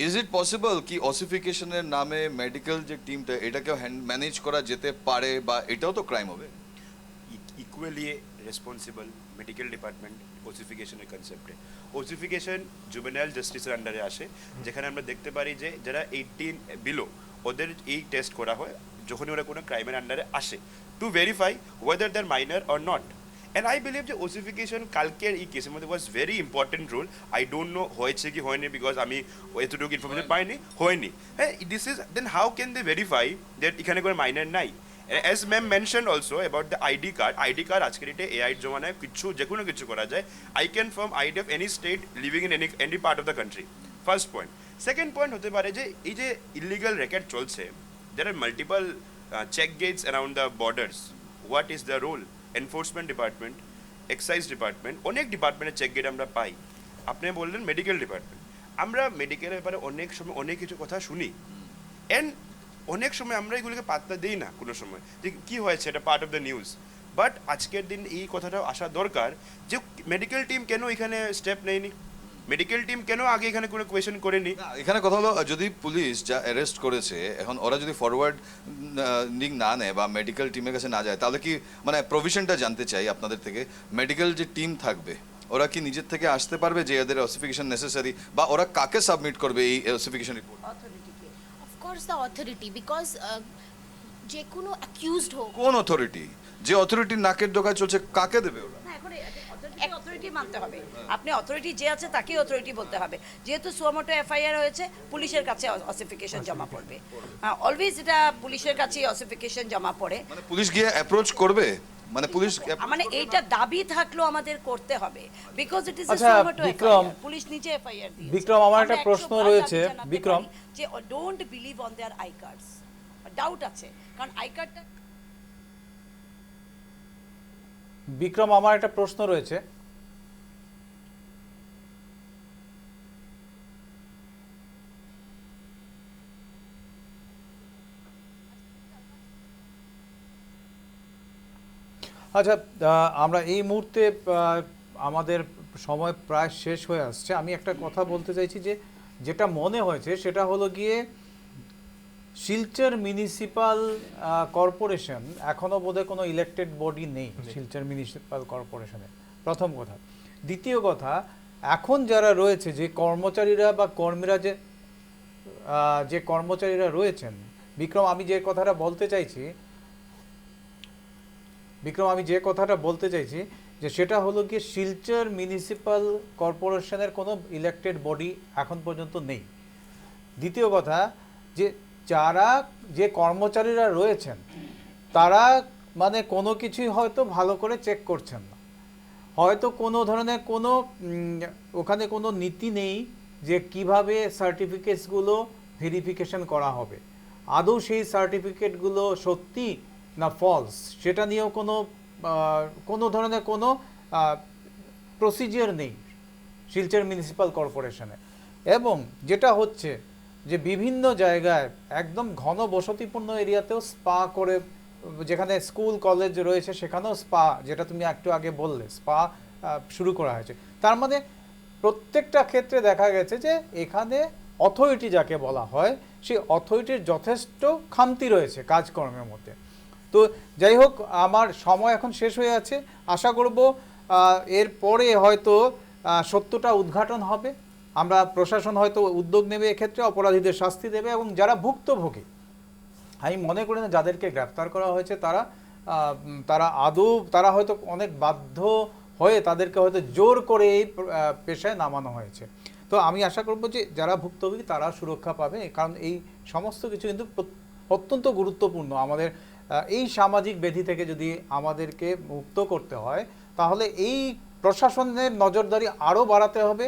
Speaker 3: ইজ ইট পসিবল কি ওসিফিকেশনের নামে মেডিকেল যে টিমটা এটাকেও ম্যানেজ করা যেতে পারে, বা এটাও তো ক্রাইম হবে?
Speaker 4: ইকুয়ালি রেসপন্সিবল মেডিকেল ডিপার্টমেন্ট ওসিফিকেশনের কনসেপ্টে। ওসিফিকেশন জুভেনাইল জাস্টিসের আন্ডারে আসে, যেখানে আমরা দেখতে পারি যে যারা 18 বিলো, ওদের এই টেস্ট করা হয় যখনই ওরা কোনো ক্রাইমের আন্ডারে আসে, to verify whether they're minor or not. And I believe যে ওসিফিকেশন কালকের এই কেসের মধ্যে was very important role. I don't know হয়েছে কি হয়নি, বিকজ আমি এতটুকু ইনফরমেশন পাইনি, হয়নি। হ্যাঁ, this is then how can they verify that এখানে কোনো মাইনর নাই? As ma'am mention also about the ID card আজকের ডেটে এআই জমানায় কিছু যে কোনো কিছু করা যায়। I can form ID of any state living in any part of the country, first point. Second point হতে পারে যে এই যে ইলিগাল রেকেট চলছে, there are multiple check gates around the borders. What is the role? Enforcement department, excise department, অনেক ডিপার্টমেন্টের check gate আমরা পাই। আপনি বললেন মেডিকেল ডিপার্টমেন্ট, আমরা মেডিকেলের ব্যাপারে অনেক সময় অনেক কিছু কথা শুনি, অ্যান্ড অনেক সময় আমরা এগুলোকে পাত্তা দিই না কোনো সময়, যে কী হয়েছে, এটা part of the news. But আজকের দিন এই কথাটা আসা দরকার যে মেডিকেল টিম কেন এখানে স্টেপ নেয়নি, মেডিকেল টিম কেন আগে এখানে কোনো কোয়েশ্চেন করেনি?
Speaker 3: এখানে কথা হলো, যদি পুলিশ যা অ্যারেস্ট করেছে এখন ওরা যদি ফরওয়ার্ড না নেয় বা মেডিকেল টিমের কাছে না যায়, তাহলে কি মানে প্রভিশনটা জানতে চাই আপনাদের থেকে, মেডিকেল যে টিম থাকবে ওরা কি নিজের থেকে আসতে পারবে যে এদের ওসিফিকেশন নেসেসারি, বা ওরা কাকে সাবমিট করবে এই ওসিফিকেশন রিপোর্ট?
Speaker 5: অথরিটিকে।
Speaker 6: অফকোর্স দ্য অথরিটি, বিকজ যে কোনো অ্যাকিউজড হোক,
Speaker 3: কোন অথরিটি? যে অথরিটির নাকের ডোকায় চলছে, কাকে দেবে ওরা?
Speaker 5: না, এখন অথরিটি মানতে হবে। আপনি অথরিটি যে আছে তাকেই অথরিটি বলতে হবে। যেহেতু সুমোটো এফআইআর হয়েছে, পুলিশের কাছে অসিফিকেশন জমা পড়বে। অলওয়েজ এটা পুলিশের কাছেই অসিফিকেশন জমা পড়ে।
Speaker 3: মানে পুলিশ গিয়ে অ্যাপ্রোচ করবে, মানে পুলিশ
Speaker 5: মানে এইটা দাবি থাকলেও আমাদের করতে হবে, বিকজ ইট ইজ
Speaker 1: আচ্ছা,
Speaker 5: সুমোটো
Speaker 1: বিক্রম,
Speaker 5: এফআইআর, পুলিশ নিজে এফআইআর দিয়েছে।
Speaker 1: বিক্রম, আমার একটা
Speaker 5: আমরা
Speaker 1: প্রশ্ন
Speaker 5: 100 বার
Speaker 1: রয়েছে,
Speaker 5: দাবি জানাতে
Speaker 1: বিক্রম।
Speaker 5: পারি যে don't believe on their I cards. Doubt আছে, কারণ আই কার্ডটা।
Speaker 1: বিক্রম, আমার একটা প্রশ্ন রয়েছে। আচ্ছা, আমরা এই মুহূর্তে আমাদের সময় প্রায় শেষ হয়ে আসছে। আমি একটা কথা বলতে চাইছি যে যেটা মনে হয়েছে সেটা হলো গিয়ে শিলচর মিউনিসিপাল কর্পোরেশন এখনও বোধহয় কোনো ইলেকটেড বডি নেই শিলচর মিউনিসিপাল কর্পোরেশনে, প্রথম কথা। দ্বিতীয় কথা, এখন যারা রয়েছে, যে কর্মচারীরা বা কর্মীরা যে কর্মচারীরা রয়েছেন, বিক্রম, আমি যে কথাটা বলতে চাইছি যে সেটা হলো কি, শিলচর মিউনিসিপ্যাল কর্পোরেশনের কোনো ইলেক্টেড বডি এখন পর্যন্ত নেই। দ্বিতীয় কথা, যে কর্মচারীরা রয়েছেন তারা মানে কোনো কিছুই হয়তো ভালো করে চেক করছেন না, হয়তো কোনো ধরনের কোনো ওখানে কোনো নীতি নেই যে কিভাবে সার্টিফিকেটসগুলো ভেরিফিকেশন করা হবে, আদৌ সেই সার্টিফিকেটগুলো সত্যি না ফলস সেটা নিয়েও কোনো ধরনের কোনো প্রসিজিওর নেই শিলচর মিউনিসিপ্যাল কর্পোরেশনে। এবং যেটা হচ্ছে যে বিভিন্ন জায়গায় একদম ঘন বসতিপূর্ণ এরিয়াতেও স্পা করে, যেখানে স্কুল কলেজ রয়েছে সেখানেও স্পা, যেটা তুমি একটু আগে বললে, স্পা শুরু করা হয়েছে। তার মানে প্রত্যেকটা ক্ষেত্রে দেখা গেছে যে এখানে অথরিটি যাকে বলা হয় সেই অথরিটির যথেষ্ট খামতি রয়েছে কাজকর্মের মধ্যে। তো যাই হোক, আমার সময় এখন শেষ হয়ে আছে। আশা করব এরপরে হয়তো সত্যটা উদ্ঘাটন হবে, আমরা প্রশাসন হয়তো উদ্যোগ নেবে এক্ষেত্রে, অপরাধীদের শাস্তি দেবে, এবং যারা ভুক্তভোগী, আমি মনে করি না যাদেরকে গ্রেফতার করা হয়েছে তারা হয়তো অনেক বাধ্য হয়ে তাদেরকে হয়তো জোর করে এই পেশায় নামানো হয়েছে। তো আমি আশা করব যে যারা ভুক্তভোগী তারা সুরক্ষা পাবে, কারণ এই সমস্ত কিছু কিন্তু অত্যন্ত গুরুত্বপূর্ণ। আমাদের এই সামাজিক ব্যাধি থেকে যদি আমাদেরকে মুক্ত করতে হয় তাহলে এই প্রশাসনের নজরদারি আরও বাড়াতে হবে,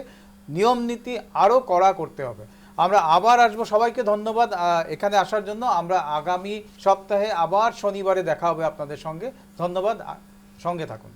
Speaker 1: নিয়ম নীতি আরও কড়া করতে হবে। আমরা আবার আসবো, সবাইকে ধন্যবাদ এখানে আসার জন্য। আমরা আগামী সপ্তাহে আবার শনিবারে দেখা হবে আপনাদের সঙ্গে। ধন্যবাদ, সঙ্গে থাকুন।